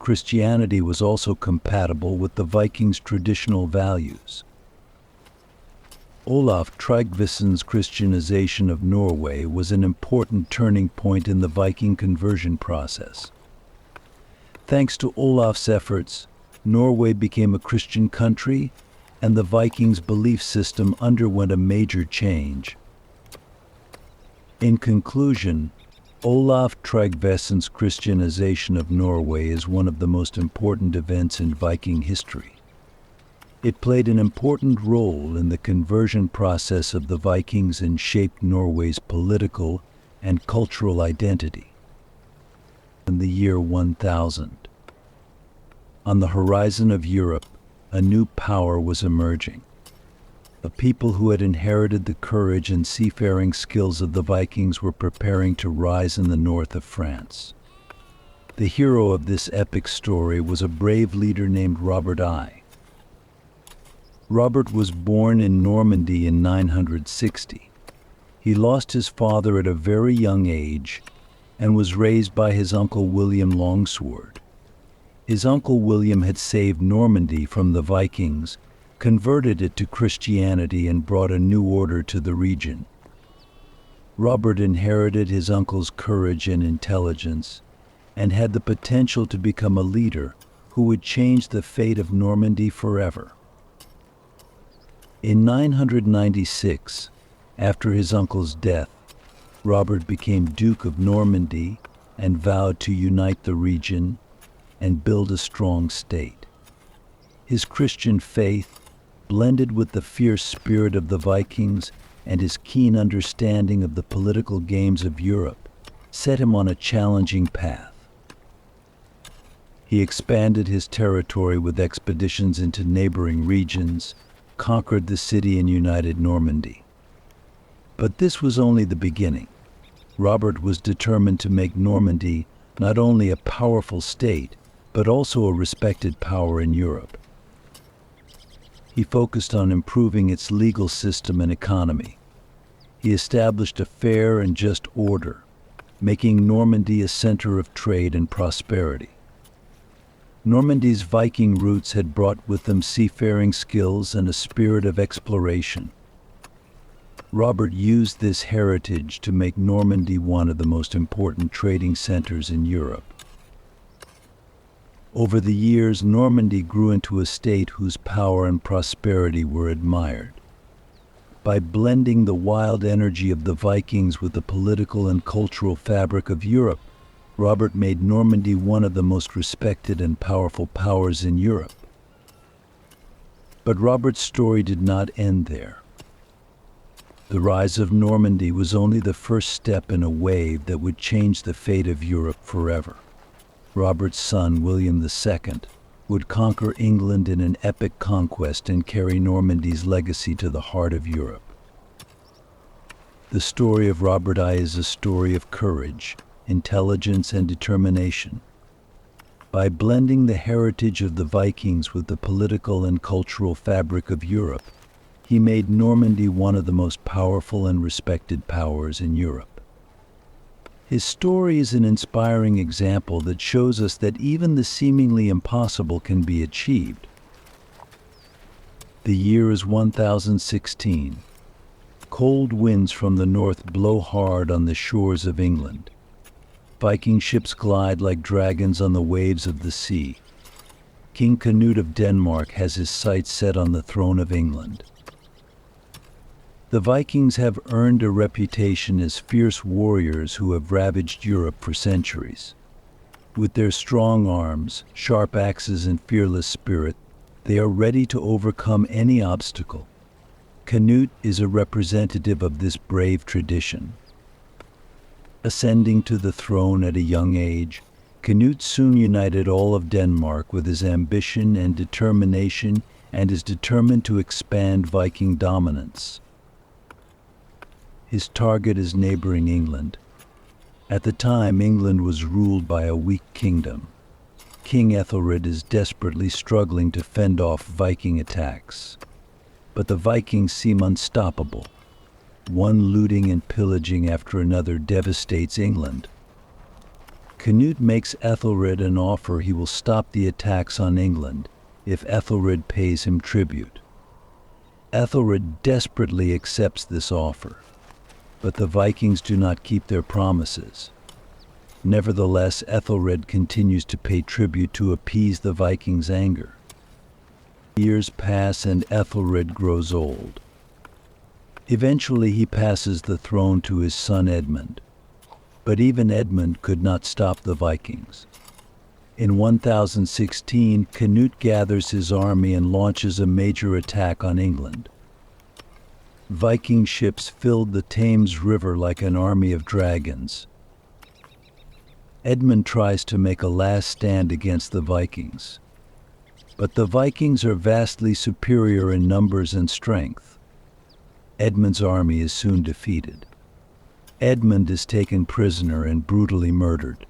Christianity was also compatible with the Vikings' traditional values. Olaf Tryggvason's Christianization of Norway was an important turning point in the Viking conversion process. Thanks to Olaf's efforts, Norway became a Christian country, and the Vikings' belief system underwent a major change. In conclusion, Olaf Tryggvason's Christianization of Norway is one of the most important events in Viking history. It played an important role in the conversion process of the Vikings and shaped Norway's political and cultural identity. In the year 1000, on the horizon of Europe, a new power was emerging. The people who had inherited the courage and seafaring skills of the Vikings were preparing to rise in the north of France. The hero of this epic story was a brave leader named Robert I. Robert was born in Normandy in 960. He lost his father at a very young age and was raised by his uncle William Longsword. His uncle William had saved Normandy from the Vikings, converted it to Christianity, and brought a new order to the region. Robert inherited his uncle's courage and intelligence, and had the potential to become a leader who would change the fate of Normandy forever. In 996, after his uncle's death, Robert became Duke of Normandy and vowed to unite the region and build a strong state. His Christian faith, blended with the fierce spirit of the Vikings and his keen understanding of the political games of Europe, set him on a challenging path. He expanded his territory with expeditions into neighboring regions, conquered the city, and united Normandy. But this was only the beginning. Robert was determined to make Normandy not only a powerful state, but also a respected power in Europe. He focused on improving its legal system and economy. He established a fair and just order, making Normandy a center of trade and prosperity. Normandy's Viking roots had brought with them seafaring skills and a spirit of exploration. Robert used this heritage to make Normandy one of the most important trading centers in Europe. Over the years, Normandy grew into a state whose power and prosperity were admired. By blending the wild energy of the Vikings with the political and cultural fabric of Europe, Robert made Normandy one of the most respected and powerful powers in Europe. But Robert's story did not end there. The rise of Normandy was only the first step in a wave that would change the fate of Europe forever. Robert's son, William II, would conquer England in an epic conquest and carry Normandy's legacy to the heart of Europe. The story of Robert I is a story of courage, intelligence, and determination. By blending the heritage of the Vikings with the political and cultural fabric of Europe, he made Normandy one of the most powerful and respected powers in Europe. His story is an inspiring example that shows us that even the seemingly impossible can be achieved. The year is 1016. Cold winds from the north blow hard on the shores of England. Viking ships glide like dragons on the waves of the sea. King Canute of Denmark has his sights set on the throne of England. The Vikings have earned a reputation as fierce warriors who have ravaged Europe for centuries. With their strong arms, sharp axes, and fearless spirit, They are ready to overcome any obstacle. Canute is a representative of this brave tradition. Ascending to the throne at a young age, Canute soon united all of Denmark with his ambition and determination, and is determined to expand Viking dominance. His target is neighboring England. At the time, England was ruled by a weak kingdom. King Ethelred is desperately struggling to fend off Viking attacks. But the Vikings seem unstoppable. One looting and pillaging after another devastates England. Canute makes Ethelred an offer he will stop the attacks on England if Ethelred pays him tribute. Ethelred desperately accepts this offer, but the Vikings do not keep their promises. Nevertheless, Ethelred continues to pay tribute to appease the Vikings' anger. Years pass and Ethelred grows old. Eventually he passes the throne to his son Edmund. But even Edmund could not stop the Vikings. In 1016, Canute gathers his army and launches a major attack on England. Viking ships filled the Thames River like an army of dragons. Edmund tries to make a last stand against the Vikings. But the Vikings are vastly superior in numbers and strength. Edmund's army is soon defeated. Edmund is taken prisoner and brutally murdered.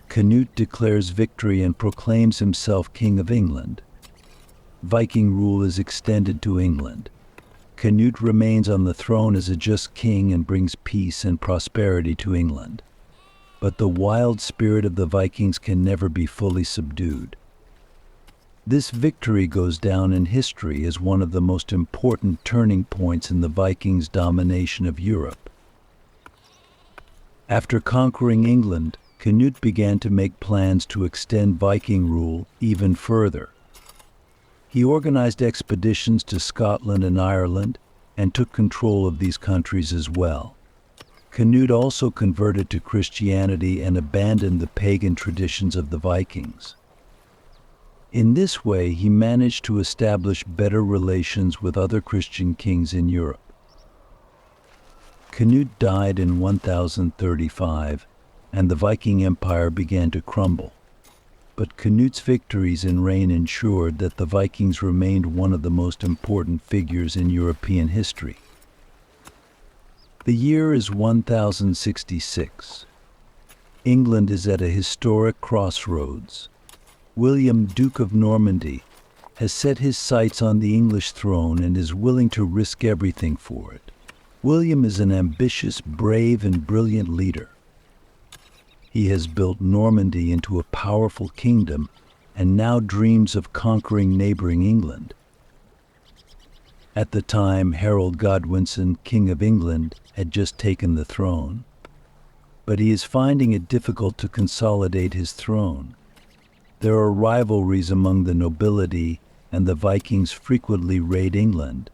Canute declares victory and proclaims himself King of England. Viking rule is extended to England. Canute remains on the throne as a just king and brings peace and prosperity to England. But the wild spirit of the Vikings can never be fully subdued. This victory goes down in history as one of the most important turning points in the Vikings' domination of Europe. After conquering England, Canute began to make plans to extend Viking rule even further. He organized expeditions to Scotland and Ireland and took control of these countries as well. Canute also converted to Christianity and abandoned the pagan traditions of the Vikings. In this way, he managed to establish better relations with other Christian kings in Europe. Canute died in 1035, and the Viking Empire began to crumble. But Canute's victories and reign ensured that the Vikings remained one of the most important figures in European history. The year is 1066. England is at a historic crossroads. William, Duke of Normandy, has set his sights on the English throne and is willing to risk everything for it. William is an ambitious, brave, and brilliant leader. He has built Normandy into a powerful kingdom and now dreams of conquering neighboring England. At the time, Harold Godwinson, King of England, had just taken the throne. But he is finding it difficult to consolidate his throne. There are rivalries among the nobility, and the Vikings frequently raid England.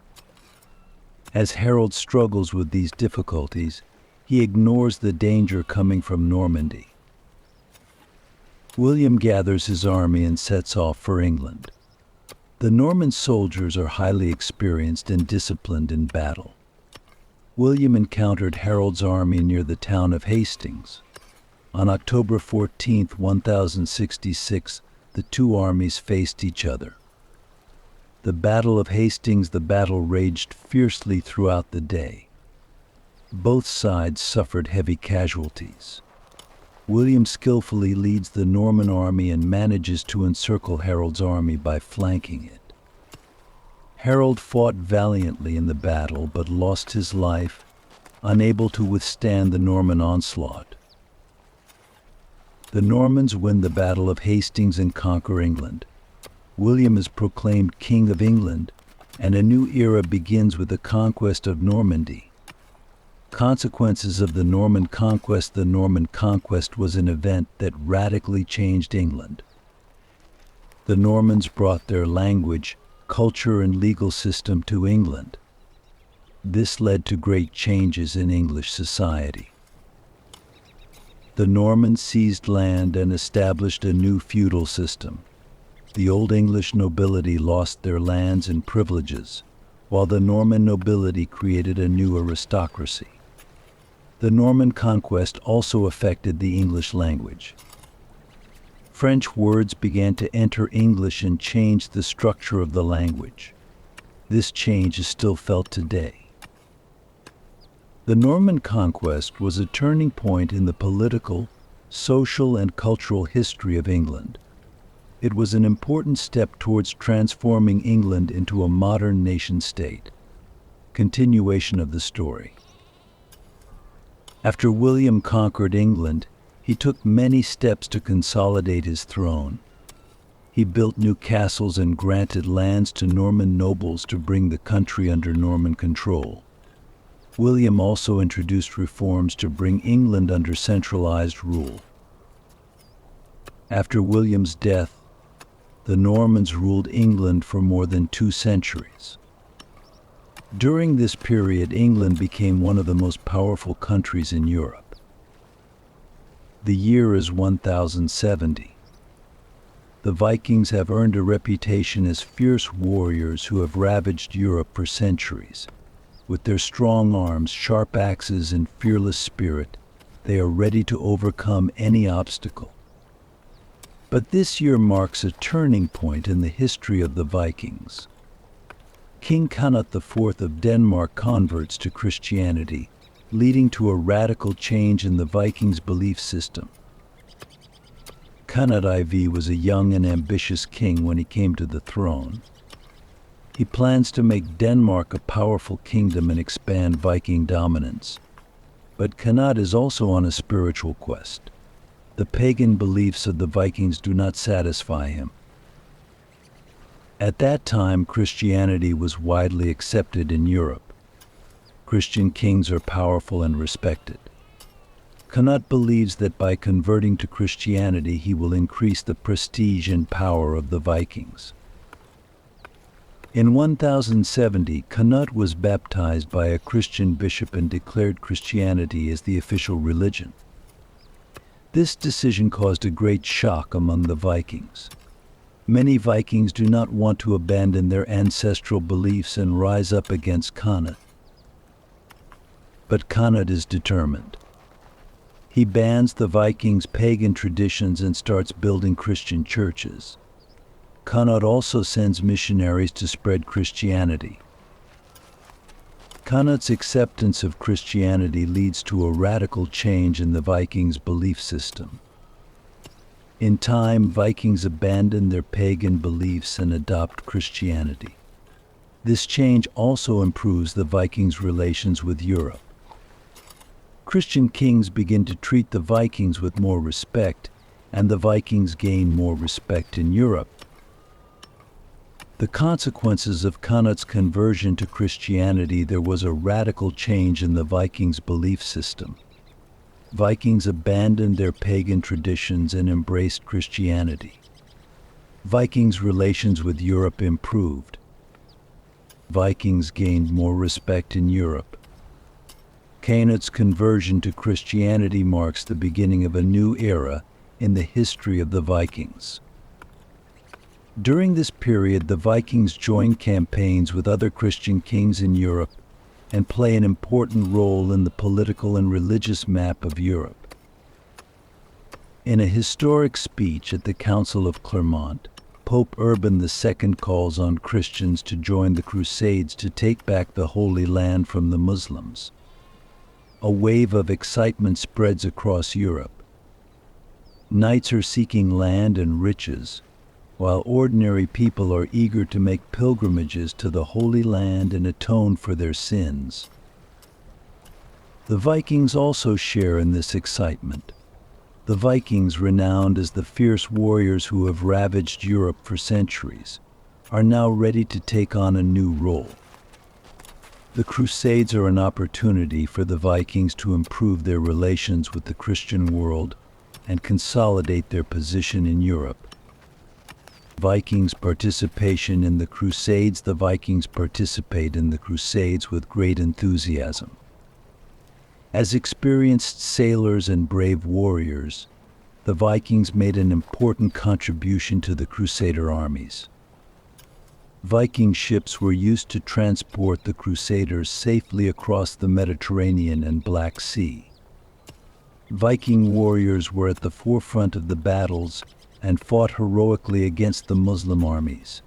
As Harold struggles with these difficulties, he ignores the danger coming from Normandy. William gathers his army and sets off for England. The Norman soldiers are highly experienced and disciplined in battle. William encountered Harold's army near the town of Hastings. On October 14, 1066, the two armies faced each other. The Battle of Hastings, the battle raged fiercely throughout the day. Both sides suffered heavy casualties. William skillfully leads the Norman army and manages to encircle Harold's army by flanking it. Harold fought valiantly in the battle but lost his life, unable to withstand the Norman onslaught. The Normans win the Battle of Hastings and conquer England. William is proclaimed King of England, and a new era begins with the conquest of Normandy. Consequences of the Norman conquest. The Norman conquest was an event that radically changed England. The Normans brought their language, culture, and legal system to England. This led to great changes in English society. The Normans seized land and established a new feudal system. The Old English nobility lost their lands and privileges, while the Norman nobility created a new aristocracy. The Norman conquest also affected the English language. French words began to enter English and changed the structure of the language. This change is still felt today. The Norman conquest was a turning point in the political, social, and cultural history of England. It was an important step towards transforming England into a modern nation-state. Continuation of the story. After William conquered England, he took many steps to consolidate his throne. He built new castles and granted lands to Norman nobles to bring the country under Norman control. William also introduced reforms to bring England under centralized rule. After William's death, the Normans ruled England for more than 2 centuries. During this period, England became one of the most powerful countries in Europe. The year is 1070. The Vikings have earned a reputation as fierce warriors who have ravaged Europe for centuries. With their strong arms, sharp axes, and fearless spirit, they are ready to overcome any obstacle. But this year marks a turning point in the history of the Vikings. King Canute IV of Denmark converts to Christianity, leading to a radical change in the Vikings' belief system. Canute IV was a young and ambitious king when he came to the throne. He plans to make Denmark a powerful kingdom and expand Viking dominance. But Canute is also on a spiritual quest. The pagan beliefs of the Vikings do not satisfy him. At that time, Christianity was widely accepted in Europe. Christian kings are powerful and respected. Canute believes that by converting to Christianity, he will increase the prestige and power of the Vikings. In 1070, Canute was baptized by a Christian bishop and declared Christianity as the official religion. This decision caused a great shock among the Vikings. Many Vikings do not want to abandon their ancestral beliefs and rise up against Canute. But Canute is determined. He bans the Vikings' pagan traditions and starts building Christian churches. Canute also sends missionaries to spread Christianity. Canute's acceptance of Christianity leads to a radical change in the Vikings' belief system. In time, Vikings abandon their pagan beliefs and adopt Christianity. This change also improves the Vikings' relations with Europe. Christian kings begin to treat the Vikings with more respect, and the Vikings gain more respect in Europe. The consequences of Canute's conversion to Christianity: there was a radical change in the Vikings' belief system. Vikings abandoned their pagan traditions and embraced Christianity. Vikings' relations with Europe improved. Vikings gained more respect in Europe. Canute's conversion to Christianity marks the beginning of a new era in the history of the Vikings. During this period, the Vikings join campaigns with other Christian kings in Europe and play an important role in the political and religious map of Europe. In a historic speech at the Council of Clermont, Pope Urban II calls on Christians to join the Crusades to take back the Holy Land from the Muslims. A wave of excitement spreads across Europe. Knights are seeking land and riches, while ordinary people are eager to make pilgrimages to the Holy Land and atone for their sins. The Vikings also share in this excitement. The Vikings, renowned as the fierce warriors who have ravaged Europe for centuries, are now ready to take on a new role. The Crusades are an opportunity for the Vikings to improve their relations with the Christian world and consolidate their position in Europe. Vikings' participation in the Crusades. The Vikings participate in the Crusades with great enthusiasm. As experienced sailors and brave warriors, the Vikings made an important contribution to the Crusader armies. Viking ships were used to transport the Crusaders safely across the Mediterranean and Black Sea. Viking warriors were at the forefront of the battles and fought heroically against the Muslim armies.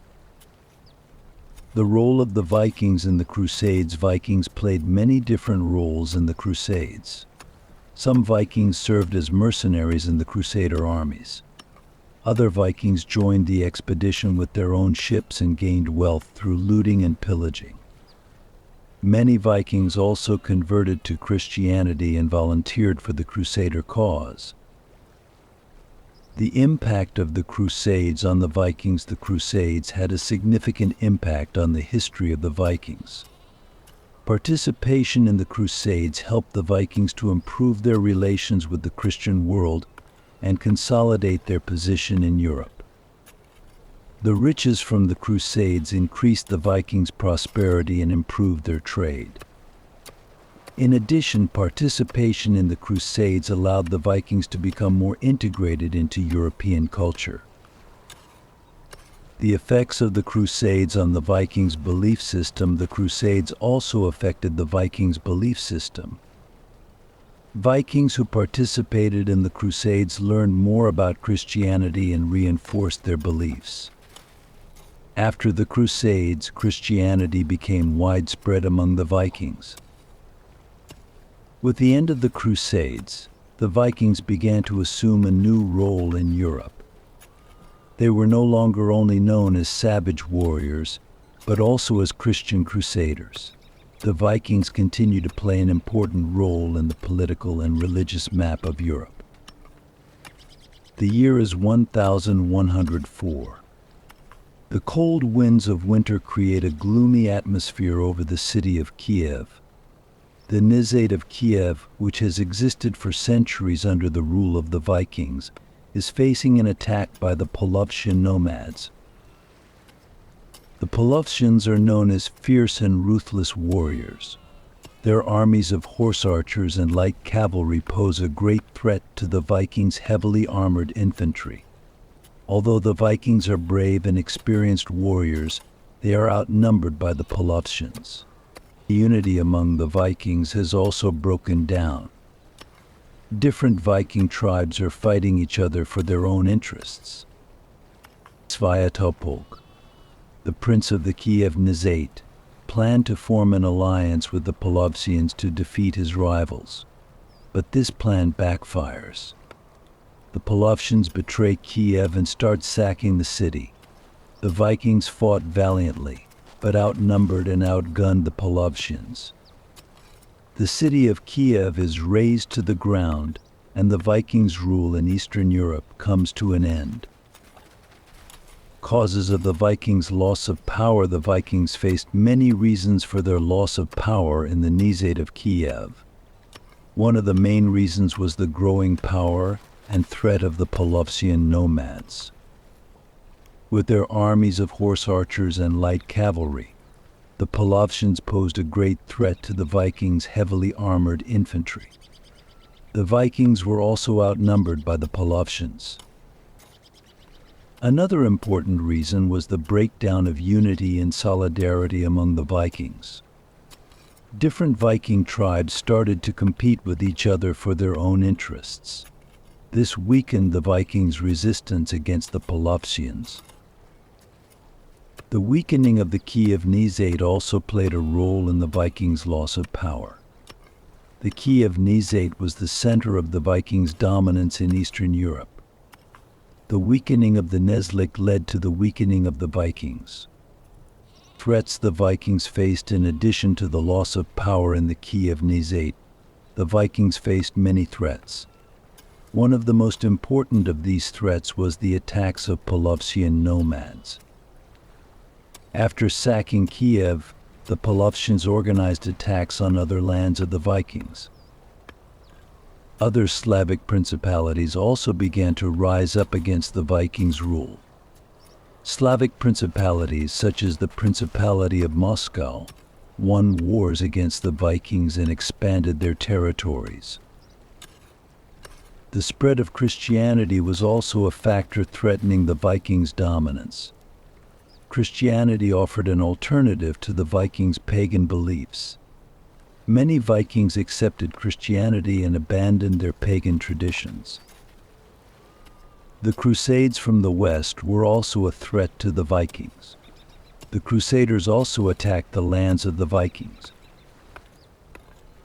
The role of the Vikings in the Crusades. Vikings played many different roles in the Crusades. Some Vikings served as mercenaries in the Crusader armies. Other Vikings joined the expedition with their own ships and gained wealth through looting and pillaging. Many Vikings also converted to Christianity and volunteered for the Crusader cause. The impact of the Crusades on the Vikings. The Crusades had a significant impact on the history of the Vikings. Participation in the Crusades helped the Vikings to improve their relations with the Christian world and consolidate their position in Europe. The riches from the Crusades increased the Vikings' prosperity and improved their trade. In addition, participation in the Crusades allowed the Vikings to become more integrated into European culture. The effects of the Crusades on the Vikings' belief system. The Crusades also affected the Vikings' belief system. Vikings who participated in the Crusades learned more about Christianity and reinforced their beliefs. After the Crusades, Christianity became widespread among the Vikings. With the end of the Crusades, the Vikings began to assume a new role in Europe. They were no longer only known as savage warriors, but also as Christian crusaders. The Vikings continued to play an important role in the political and religious map of Europe. The year is 1104. The cold winds of winter create a gloomy atmosphere over the city of Kiev. The Knights of Kiev, which has existed for centuries under the rule of the Vikings, is facing an attack by the Polovtzian nomads. The Polovtzians are known as fierce and ruthless warriors. Their armies of horse archers and light cavalry pose a great threat to the Vikings' heavily armored infantry. Although the Vikings are brave and experienced warriors, they are outnumbered by the Polovtzians. The unity among the Vikings has also broken down. Different Viking tribes are fighting each other for their own interests. Sviatopolk, the prince of the Kiev Knights, planned to form an alliance with the Polovtzians to defeat his rivals. But this plan backfires. The Polovtzians betray Kiev and start sacking the city. The Vikings fought valiantly, but outnumbered and outgunned the Polovtzians. The city of Kiev is razed to the ground, and the Vikings' rule in Eastern Europe comes to an end. Causes of the Vikings' loss of power. The Vikings faced many reasons for their loss of power in the Knights of Kiev. One of the main reasons was the growing power and threat of the Polovtzian nomads. With their armies of horse archers and light cavalry, the Polovtzians posed a great threat to the Vikings' heavily armored infantry. The Vikings were also outnumbered by the Polovtzians. Another important reason was the breakdown of unity and solidarity among the Vikings. Different Viking tribes started to compete with each other for their own interests. This weakened the Vikings' resistance against the Polovtzians. The weakening of the Kiev Knights also played a role in the Vikings' loss of power. The Kiev Knights was the center of the Vikings' dominance in Eastern Europe. The weakening of the Knights led to the weakening of the Vikings. Threats the Vikings faced. In addition to the loss of power in the Kiev Knights, the Vikings faced many threats. One of the most important of these threats was the attacks of Polovtzian nomads. After sacking Kiev, the Polovtzians organized attacks on other lands of the Vikings. Other Slavic principalities also began to rise up against the Vikings' rule. Slavic principalities such as the Principality of Moscow won wars against the Vikings and expanded their territories. The spread of Christianity was also a factor threatening the Vikings' dominance. Christianity offered an alternative to the Vikings' pagan beliefs. Many Vikings accepted Christianity and abandoned their pagan traditions. The Crusades from the west were also a threat to the Vikings. The Crusaders also attacked the lands of the Vikings.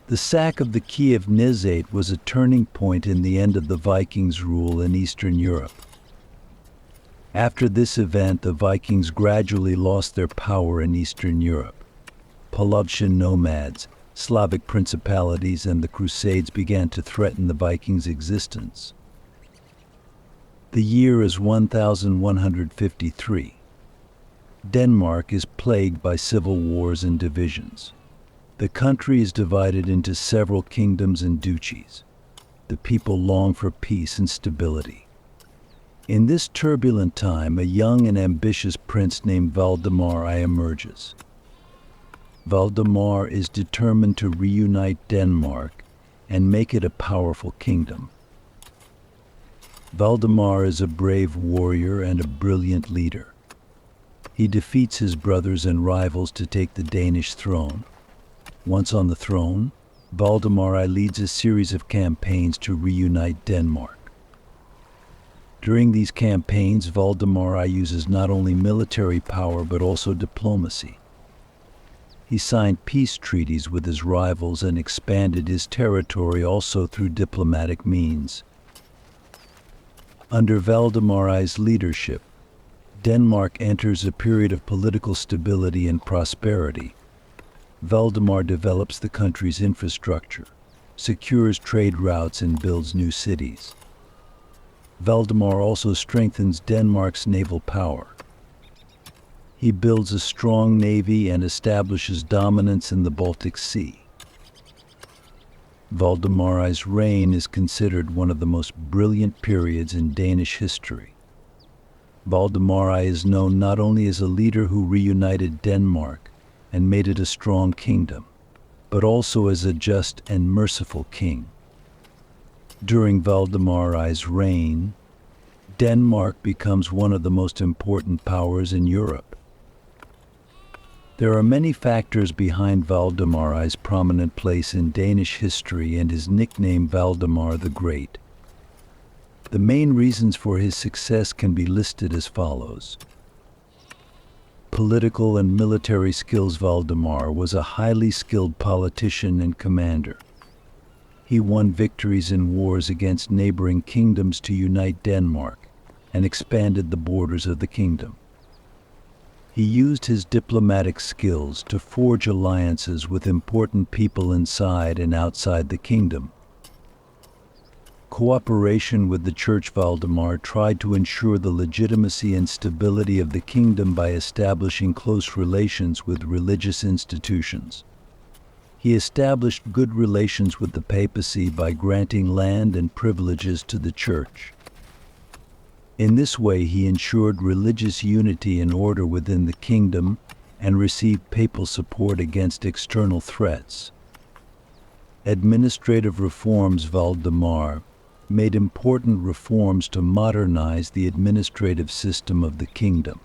The sack of the Key of Nizate was a turning point in the end of the Vikings' rule in Eastern Europe. After this event, the Vikings gradually lost their power in Eastern Europe. Polottian nomads, Slavic principalities, and the Crusades began to threaten the Vikings' existence. The year is 1153. Denmark is plagued by civil wars and divisions. The country is divided into several kingdoms and duchies. The people long for peace and stability. In this turbulent time, a young and ambitious prince named Valdemar emerges. Valdemar is determined to reunite Denmark and make it a powerful kingdom. Valdemar is a brave warrior and a brilliant leader. He defeats his brothers and rivals to take the Danish throne. Once on the throne, Valdemar leads a series of campaigns to reunite Denmark. During these campaigns, Valdemar uses not only military power but also diplomacy. He signed peace treaties with his rivals and expanded his territory also through diplomatic means. Under Valdemar's leadership, Denmark enters a period of political stability and prosperity. Valdemar develops the country's infrastructure, secures trade routes, and builds new cities. Valdemar also strengthens Denmark's naval power. He builds a strong navy and establishes dominance in the Baltic Sea. Valdemar's reign is considered one of the most brilliant periods in Danish history. Valdemar is known not only as a leader who reunited Denmark and made it a strong kingdom, but also as a just and merciful king. During Valdemar's reign, Denmark becomes one of the most important powers in Europe. There are many factors behind Valdemar's prominent place in Danish history and his nickname Valdemar the Great. The main reasons for his success can be listed as follows. Political and military skills. Valdemar was a highly skilled politician and commander. He won victories in wars against neighboring kingdoms to unite Denmark and expanded the borders of the kingdom. He used his diplomatic skills to forge alliances with important people inside and outside the kingdom. Cooperation with the Church. Valdemar tried to ensure the legitimacy and stability of the kingdom by establishing close relations with religious institutions. He established good relations with the papacy by granting land and privileges to the Church. In this way, he ensured religious unity and order within the kingdom and received papal support against external threats. Administrative reforms. Valdemar made important reforms to modernize the administrative system of the kingdom.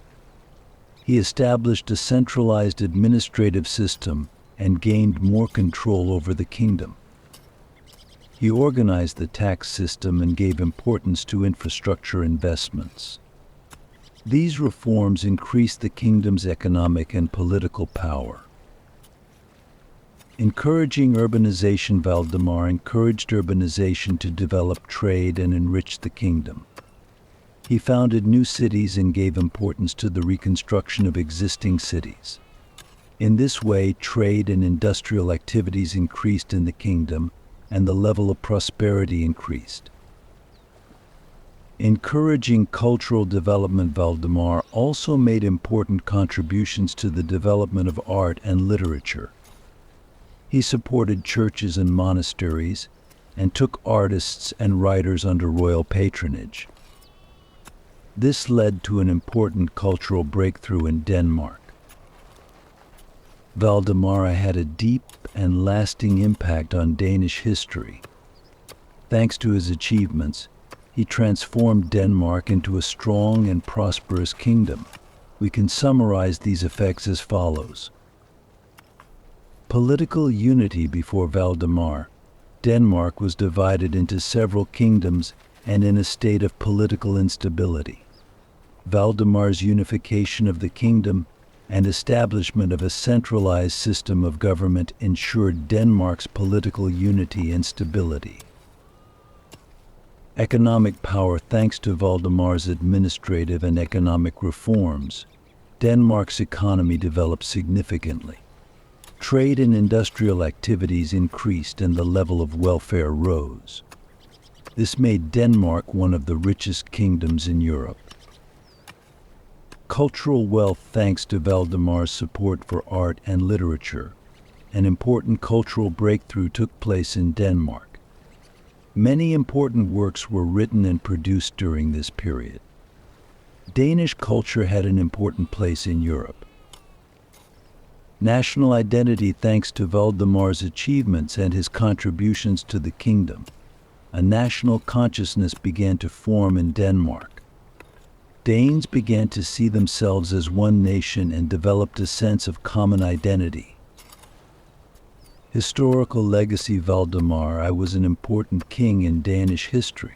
He established a centralized administrative system and gained more control over the kingdom. He organized the tax system and gave importance to infrastructure investments. These reforms increased the kingdom's economic and political power. Encouraging urbanization. Valdemar encouraged urbanization to develop trade and enrich the kingdom. He founded new cities and gave importance to the reconstruction of existing cities. In this way, trade and industrial activities increased in the kingdom, and the level of prosperity increased. Encouraging cultural development. Valdemar also made important contributions to the development of art and literature. He supported churches and monasteries and took artists and writers under royal patronage. This led to an important cultural breakthrough in Denmark. Valdemar had a deep and lasting impact on Danish history. Thanks to his achievements, he transformed Denmark into a strong and prosperous kingdom. We can summarize these effects as follows. Political unity before Valdemar. Denmark was divided into several kingdoms and in a state of political instability. Valdemar's unification of the kingdom and establishment of a centralized system of government ensured Denmark's political unity and stability. Economic power. Thanks to Valdemar's administrative and economic reforms, Denmark's economy developed significantly. Trade and industrial activities increased and the level of welfare rose. This made Denmark one of the richest kingdoms in Europe. Cultural wealth. Thanks to Valdemar's support for art and literature, an important cultural breakthrough took place in Denmark. Many important works were written and produced during this period. Danish culture had an important place in Europe. National identity. Thanks to Valdemar's achievements and his contributions to the kingdom, a national consciousness began to form in Denmark. Danes began to see themselves as one nation and developed a sense of common identity. Historical legacy. Valdemar I was an important king in Danish history,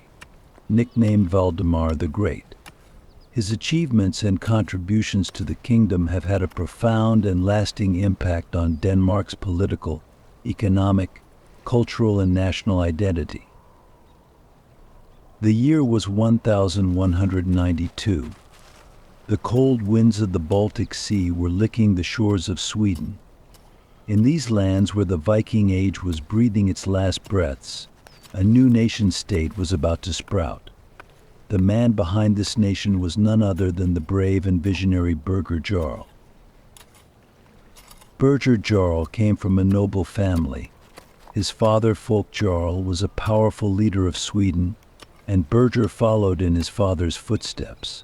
nicknamed Valdemar the Great. His achievements and contributions to the kingdom have had a profound and lasting impact on Denmark's political, economic, cultural, and national identity. The year was 1192. The cold winds of the Baltic Sea were licking the shores of Sweden. In these lands where the Viking Age was breathing its last breaths, a new nation-state was about to sprout. The man behind this nation was none other than the brave and visionary Birger Jarl. Birger Jarl came from a noble family. His father, Folk Jarl, was a powerful leader of Sweden, and Birger followed in his father's footsteps.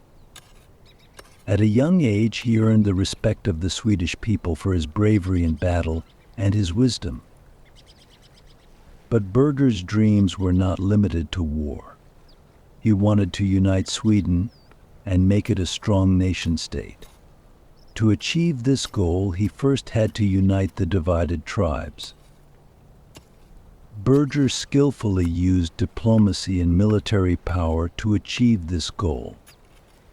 At a young age, he earned the respect of the Swedish people for his bravery in battle and his wisdom. But Birger's dreams were not limited to war. He wanted to unite Sweden and make it a strong nation-state. To achieve this goal, he first had to unite the divided tribes. Birger skillfully used diplomacy and military power to achieve this goal.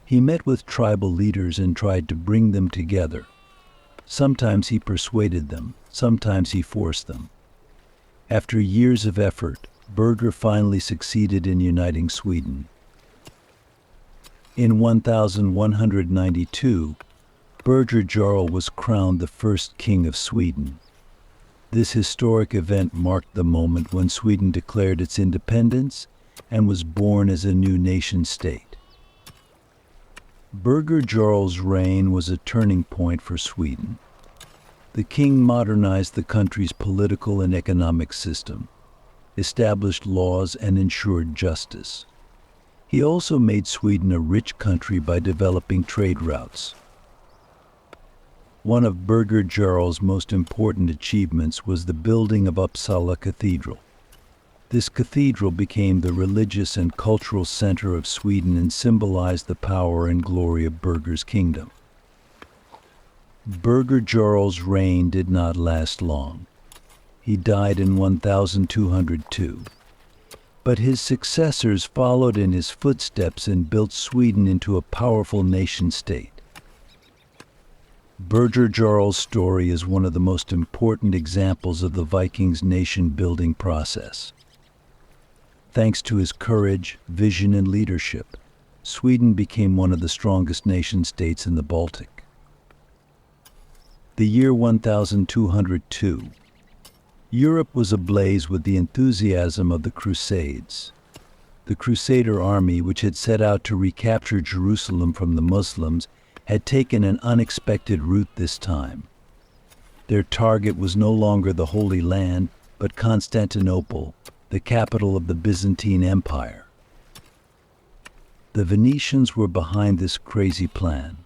He met with tribal leaders and tried to bring them together. Sometimes he persuaded them, sometimes he forced them. After years of effort, Birger finally succeeded in uniting Sweden. In 1192, Birger Jarl was crowned the first king of Sweden. This historic event marked the moment when Sweden declared its independence and was born as a new nation-state. Birger Jarl's reign was a turning point for Sweden. The king modernized the country's political and economic system, established laws, and ensured justice. He also made Sweden a rich country by developing trade routes. One of Birger Jarl's most important achievements was the building of Uppsala Cathedral. This cathedral became the religious and cultural center of Sweden and symbolized the power and glory of Birger's kingdom. Birger Jarl's reign did not last long. He died in 1202. But his successors followed in his footsteps and built Sweden into a powerful nation-state. Birger Jarl's story is one of the most important examples of the Vikings' nation-building process. Thanks to his courage, vision, and leadership, Sweden became one of the strongest nation-states in the Baltic. The year 1202. Europe was ablaze with the enthusiasm of the Crusades. The Crusader army, which had set out to recapture Jerusalem from the Muslims, had taken an unexpected route this time. Their target was no longer the Holy Land, but Constantinople, the capital of the Byzantine Empire. The Venetians were behind this crazy plan.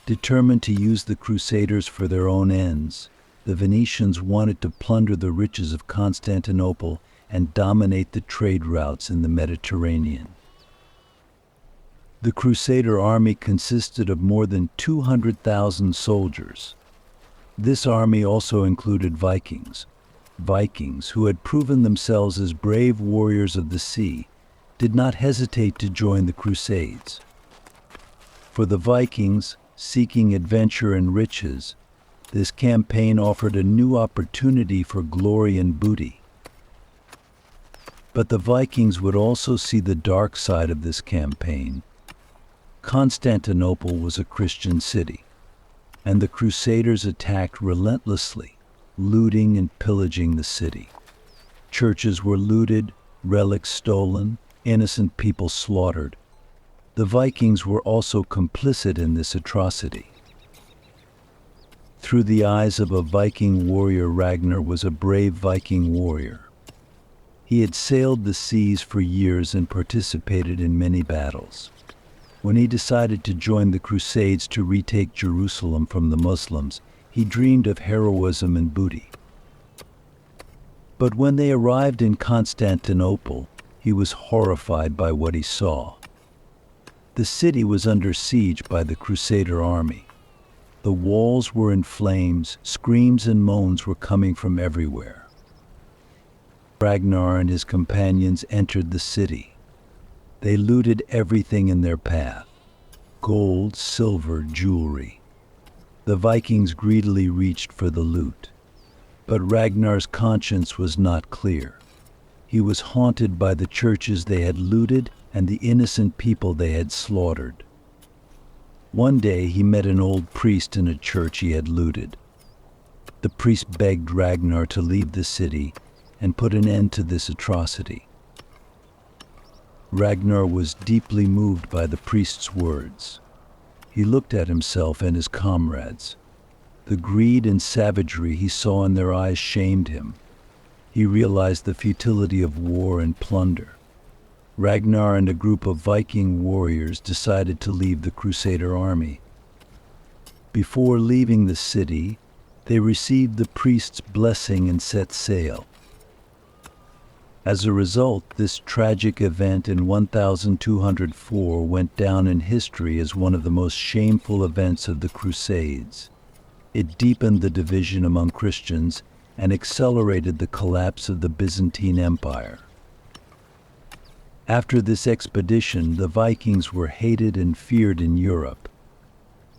Determined to use the Crusaders for their own ends, the Venetians wanted to plunder the riches of Constantinople and dominate the trade routes in the Mediterranean. The Crusader army consisted of more than 200,000 soldiers. This army also included Vikings. Vikings, who had proven themselves as brave warriors of the sea, did not hesitate to join the Crusades. For the Vikings, seeking adventure and riches, this campaign offered a new opportunity for glory and booty. But the Vikings would also see the dark side of this campaign. Constantinople was a Christian city, and the Crusaders attacked relentlessly, looting and pillaging the city. Churches were looted, relics stolen, innocent people slaughtered. The Vikings were also complicit in this atrocity. Through the eyes of a Viking warrior, Ragnar was a brave Viking warrior. He had sailed the seas for years and participated in many battles. When he decided to join the Crusades to retake Jerusalem from the Muslims, he dreamed of heroism and booty. But when they arrived in Constantinople, he was horrified by what he saw. The city was under siege by the Crusader army. The walls were in flames, screams and moans were coming from everywhere. Ragnar and his companions entered the city. They looted everything in their path: gold, silver, jewelry. The Vikings greedily reached for the loot. But Ragnar's conscience was not clear. He was haunted by the churches they had looted and the innocent people they had slaughtered. One day he met an old priest in a church he had looted. The priest begged Ragnar to leave the city and put an end to this atrocity. Ragnar was deeply moved by the priest's words. He looked at himself and his comrades. The greed and savagery he saw in their eyes shamed him. He realized the futility of war and plunder. Ragnar and a group of Viking warriors decided to leave the Crusader army. Before leaving the city, they received the priest's blessing and set sail. As a result, this tragic event in 1204 went down in history as one of the most shameful events of the Crusades. It deepened the division among Christians and accelerated the collapse of the Byzantine Empire. After this expedition, the Vikings were hated and feared in Europe.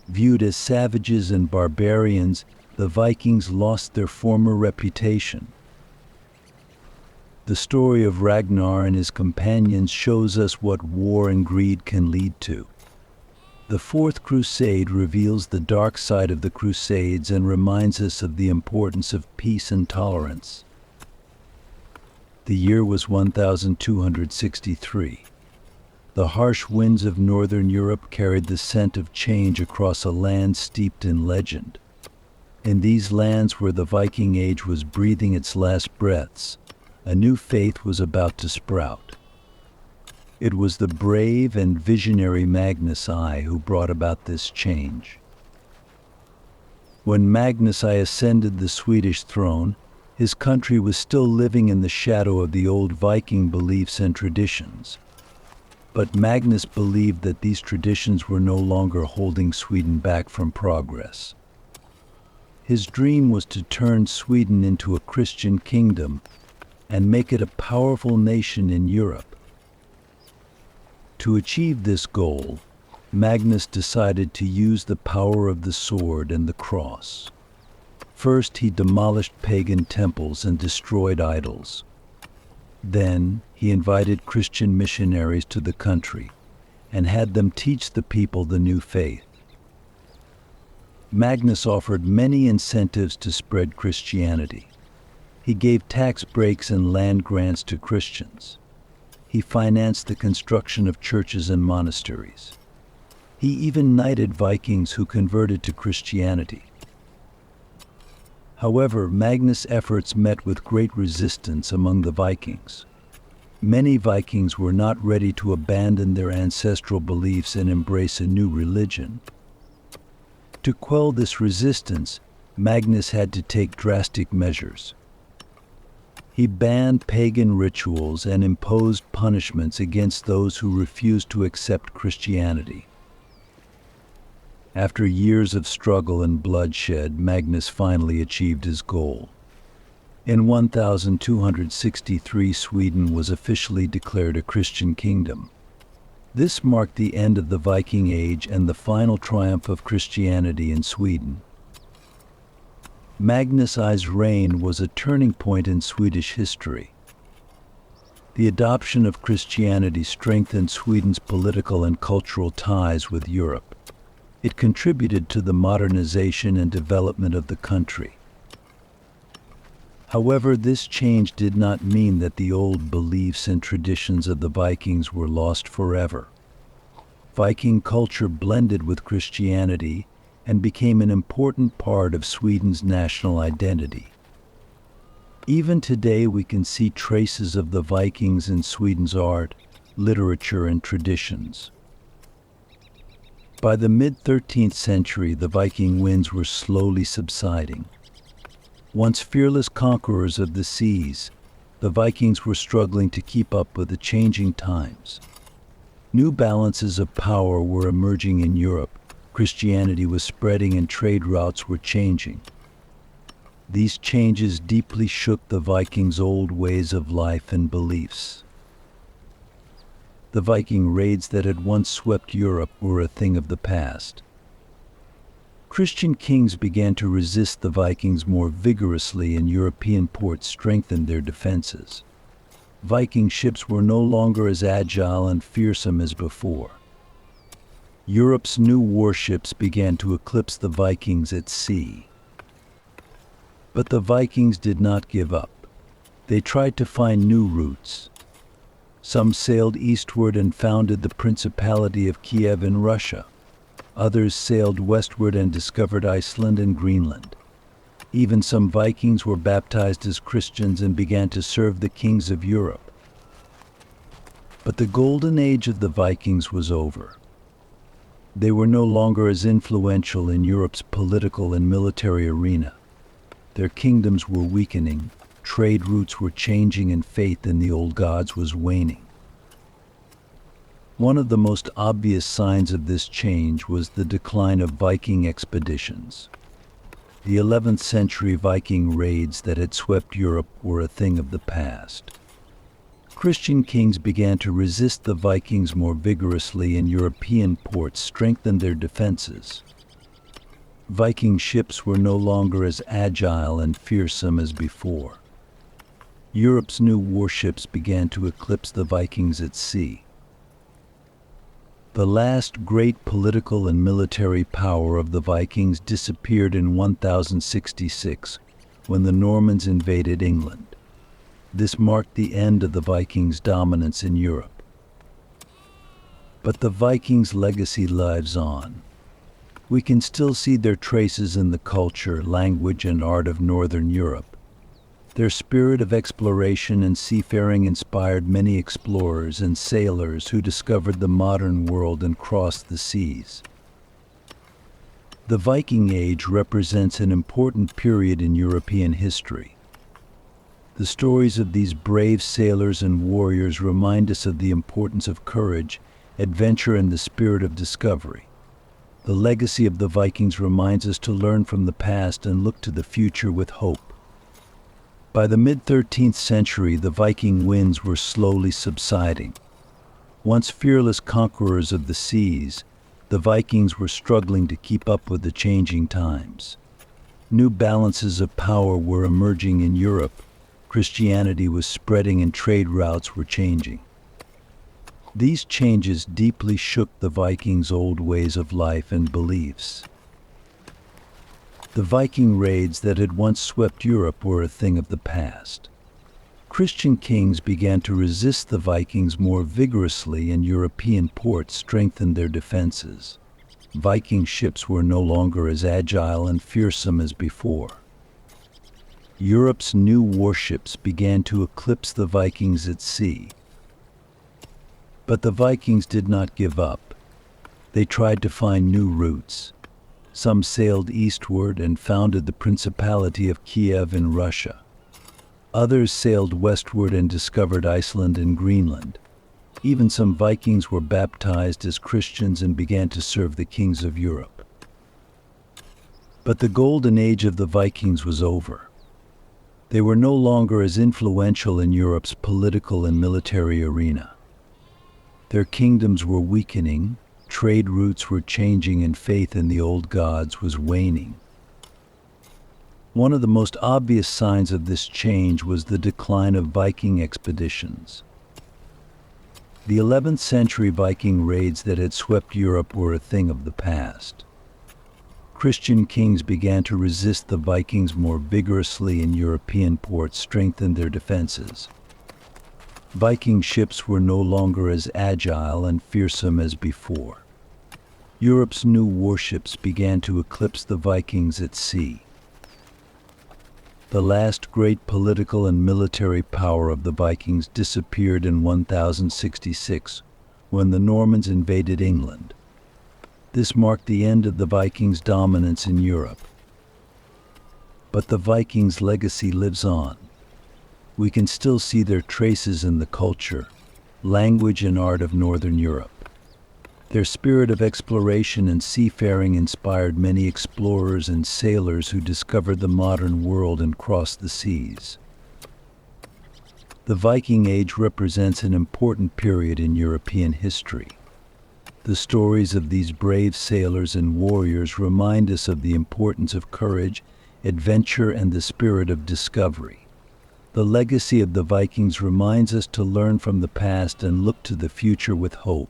Viewed as savages and barbarians, the Vikings lost their former reputation. The story of Ragnar and his companions shows us what war and greed can lead to. The Fourth Crusade reveals the dark side of the Crusades and reminds us of the importance of peace and tolerance. The year was 1263. The harsh winds of northern Europe carried the scent of change across a land steeped in legend. In these lands where the Viking Age was breathing its last breaths, a new faith was about to sprout. It was the brave and visionary Magnus I who brought about this change. When Magnus I ascended the Swedish throne, his country was still living in the shadow of the old Viking beliefs and traditions. But Magnus believed that these traditions were no longer holding Sweden back from progress. His dream was to turn Sweden into a Christian kingdom and make it a powerful nation in Europe. To achieve this goal, Magnus decided to use the power of the sword and the cross. First, he demolished pagan temples and destroyed idols. Then, he invited Christian missionaries to the country and had them teach the people the new faith. Magnus offered many incentives to spread Christianity. He gave tax breaks and land grants to Christians. He financed the construction of churches and monasteries. He even knighted Vikings who converted to Christianity. However, Magnus' efforts met with great resistance among the Vikings. Many Vikings were not ready to abandon their ancestral beliefs and embrace a new religion. To quell this resistance, Magnus had to take drastic measures. He banned pagan rituals and imposed punishments against those who refused to accept Christianity. After years of struggle and bloodshed, Magnus finally achieved his goal. In 1263, Sweden was officially declared a Christian kingdom. This marked the end of the Viking Age and the final triumph of Christianity in Sweden. Magnus' reign was a turning point in Swedish history. The adoption of Christianity strengthened Sweden's political and cultural ties with Europe. It contributed to the modernization and development of the country. However, this change did not mean that the old beliefs and traditions of the Vikings were lost forever. Viking culture blended with Christianity and became an important part of Sweden's national identity. Even today, we can see traces of the Vikings in Sweden's art, literature, and traditions. By the mid-13th century, the Viking winds were slowly subsiding. Once fearless conquerors of the seas, the Vikings were struggling to keep up with the changing times. New balances of power were emerging in Europe. Christianity was spreading and trade routes were changing. These changes deeply shook the Vikings' old ways of life and beliefs. The Viking raids that had once swept Europe were a thing of the past. Christian kings began to resist the Vikings more vigorously, and European ports strengthened their defenses. Viking ships were no longer as agile and fearsome as before. Europe's new warships began to eclipse the Vikings at sea. But the Vikings did not give up. They tried to find new routes. Some sailed eastward and founded the Principality of Kiev in Russia. Others sailed westward and discovered Iceland and Greenland. Even some Vikings were baptized as Christians and began to serve the kings of Europe. But the golden age of the Vikings was over. They were no longer as influential in Europe's political and military arena. Their kingdoms were weakening, trade routes were changing, and faith in the old gods was waning. One of the most obvious signs of this change was the decline of Viking expeditions. The 11th century Viking raids that had swept Europe were a thing of the past. Christian kings began to resist the Vikings more vigorously, and European ports strengthened their defenses. Viking ships were no longer as agile and fearsome as before. Europe's new warships began to eclipse the Vikings at sea. The last great political and military power of the Vikings disappeared in 1066, when the Normans invaded England. This marked the end of the Vikings' dominance in Europe. But the Vikings' legacy lives on. We can still see their traces in the culture, language, and art of Northern Europe. Their spirit of exploration and seafaring inspired many explorers and sailors who discovered the modern world and crossed the seas. The Viking Age represents an important period in European history. The stories of these brave sailors and warriors remind us of the importance of courage, adventure, and the spirit of discovery. The legacy of the Vikings reminds us to learn from the past and look to the future with hope. By the mid-13th century, the Viking winds were slowly subsiding. Once fearless conquerors of the seas, the Vikings were struggling to keep up with the changing times. New balances of power were emerging in Europe. Christianity was spreading and trade routes were changing. These changes deeply shook the Vikings' old ways of life and beliefs. The Viking raids that had once swept Europe were a thing of the past. Christian kings began to resist the Vikings more vigorously, and European ports strengthened their defenses. Viking ships were no longer as agile and fearsome as before. Europe's new warships began to eclipse the Vikings at sea. But the Vikings did not give up. They tried to find new routes. Some sailed eastward and founded the Principality of Kiev in Russia. Others sailed westward and discovered Iceland and Greenland. Even some Vikings were baptized as Christians and began to serve the kings of Europe. But the golden age of the Vikings was over. They were no longer as influential in Europe's political and military arena. Their kingdoms were weakening, trade routes were changing, and faith in the old gods was waning. One of the most obvious signs of this change was the decline of Viking expeditions. The 11th century Viking raids that had swept Europe were a thing of the past. Christian kings began to resist the Vikings more vigorously, and European ports strengthened their defenses. Viking ships were no longer as agile and fearsome as before. Europe's new warships began to eclipse the Vikings at sea. The last great political and military power of the Vikings disappeared in 1066, when the Normans invaded England. This marked the end of the Vikings' dominance in Europe. But the Vikings' legacy lives on. We can still see their traces in the culture, language, and art of Northern Europe. Their spirit of exploration and seafaring inspired many explorers and sailors who discovered the modern world and crossed the seas. The Viking Age represents an important period in European history. The stories of these brave sailors and warriors remind us of the importance of courage, adventure, and the spirit of discovery. The legacy of the Vikings reminds us to learn from the past and look to the future with hope.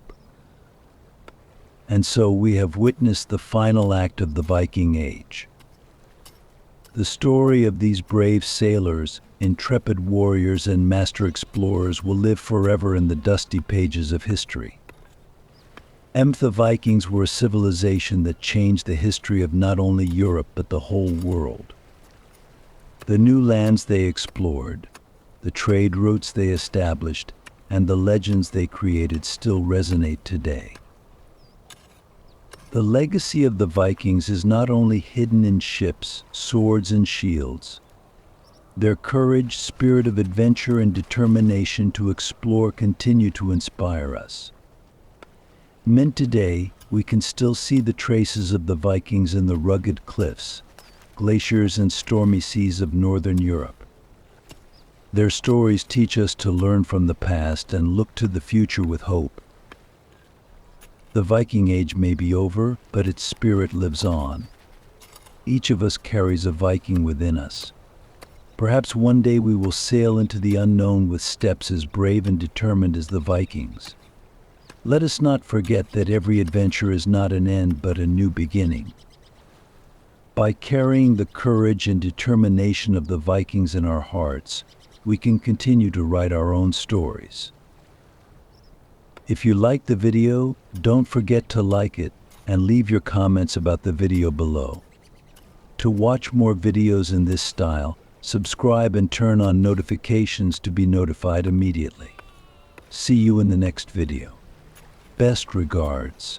And so we have witnessed the final act of the Viking Age. The story of these brave sailors, intrepid warriors, and master explorers will live forever in the dusty pages of history. The Vikings were a civilization that changed the history of not only Europe but the whole world. The new lands they explored, the trade routes they established, and the legends they created still resonate today. The legacy of the Vikings is not only hidden in ships, swords, and shields. Their courage, spirit of adventure, and determination to explore continue to inspire us. Today, we can still see the traces of the Vikings in the rugged cliffs, glaciers, and stormy seas of Northern Europe. Their stories teach us to learn from the past and look to the future with hope. The Viking Age may be over, but its spirit lives on. Each of us carries a Viking within us. Perhaps one day we will sail into the unknown with steps as brave and determined as the Vikings. Let us not forget that every adventure is not an end but a new beginning. By carrying the courage and determination of the Vikings in our hearts, we can continue to write our own stories. If you liked the video, don't forget to like it and leave your comments about the video below. To watch more videos in this style, subscribe and turn on notifications to be notified immediately. See you in the next video. Best regards.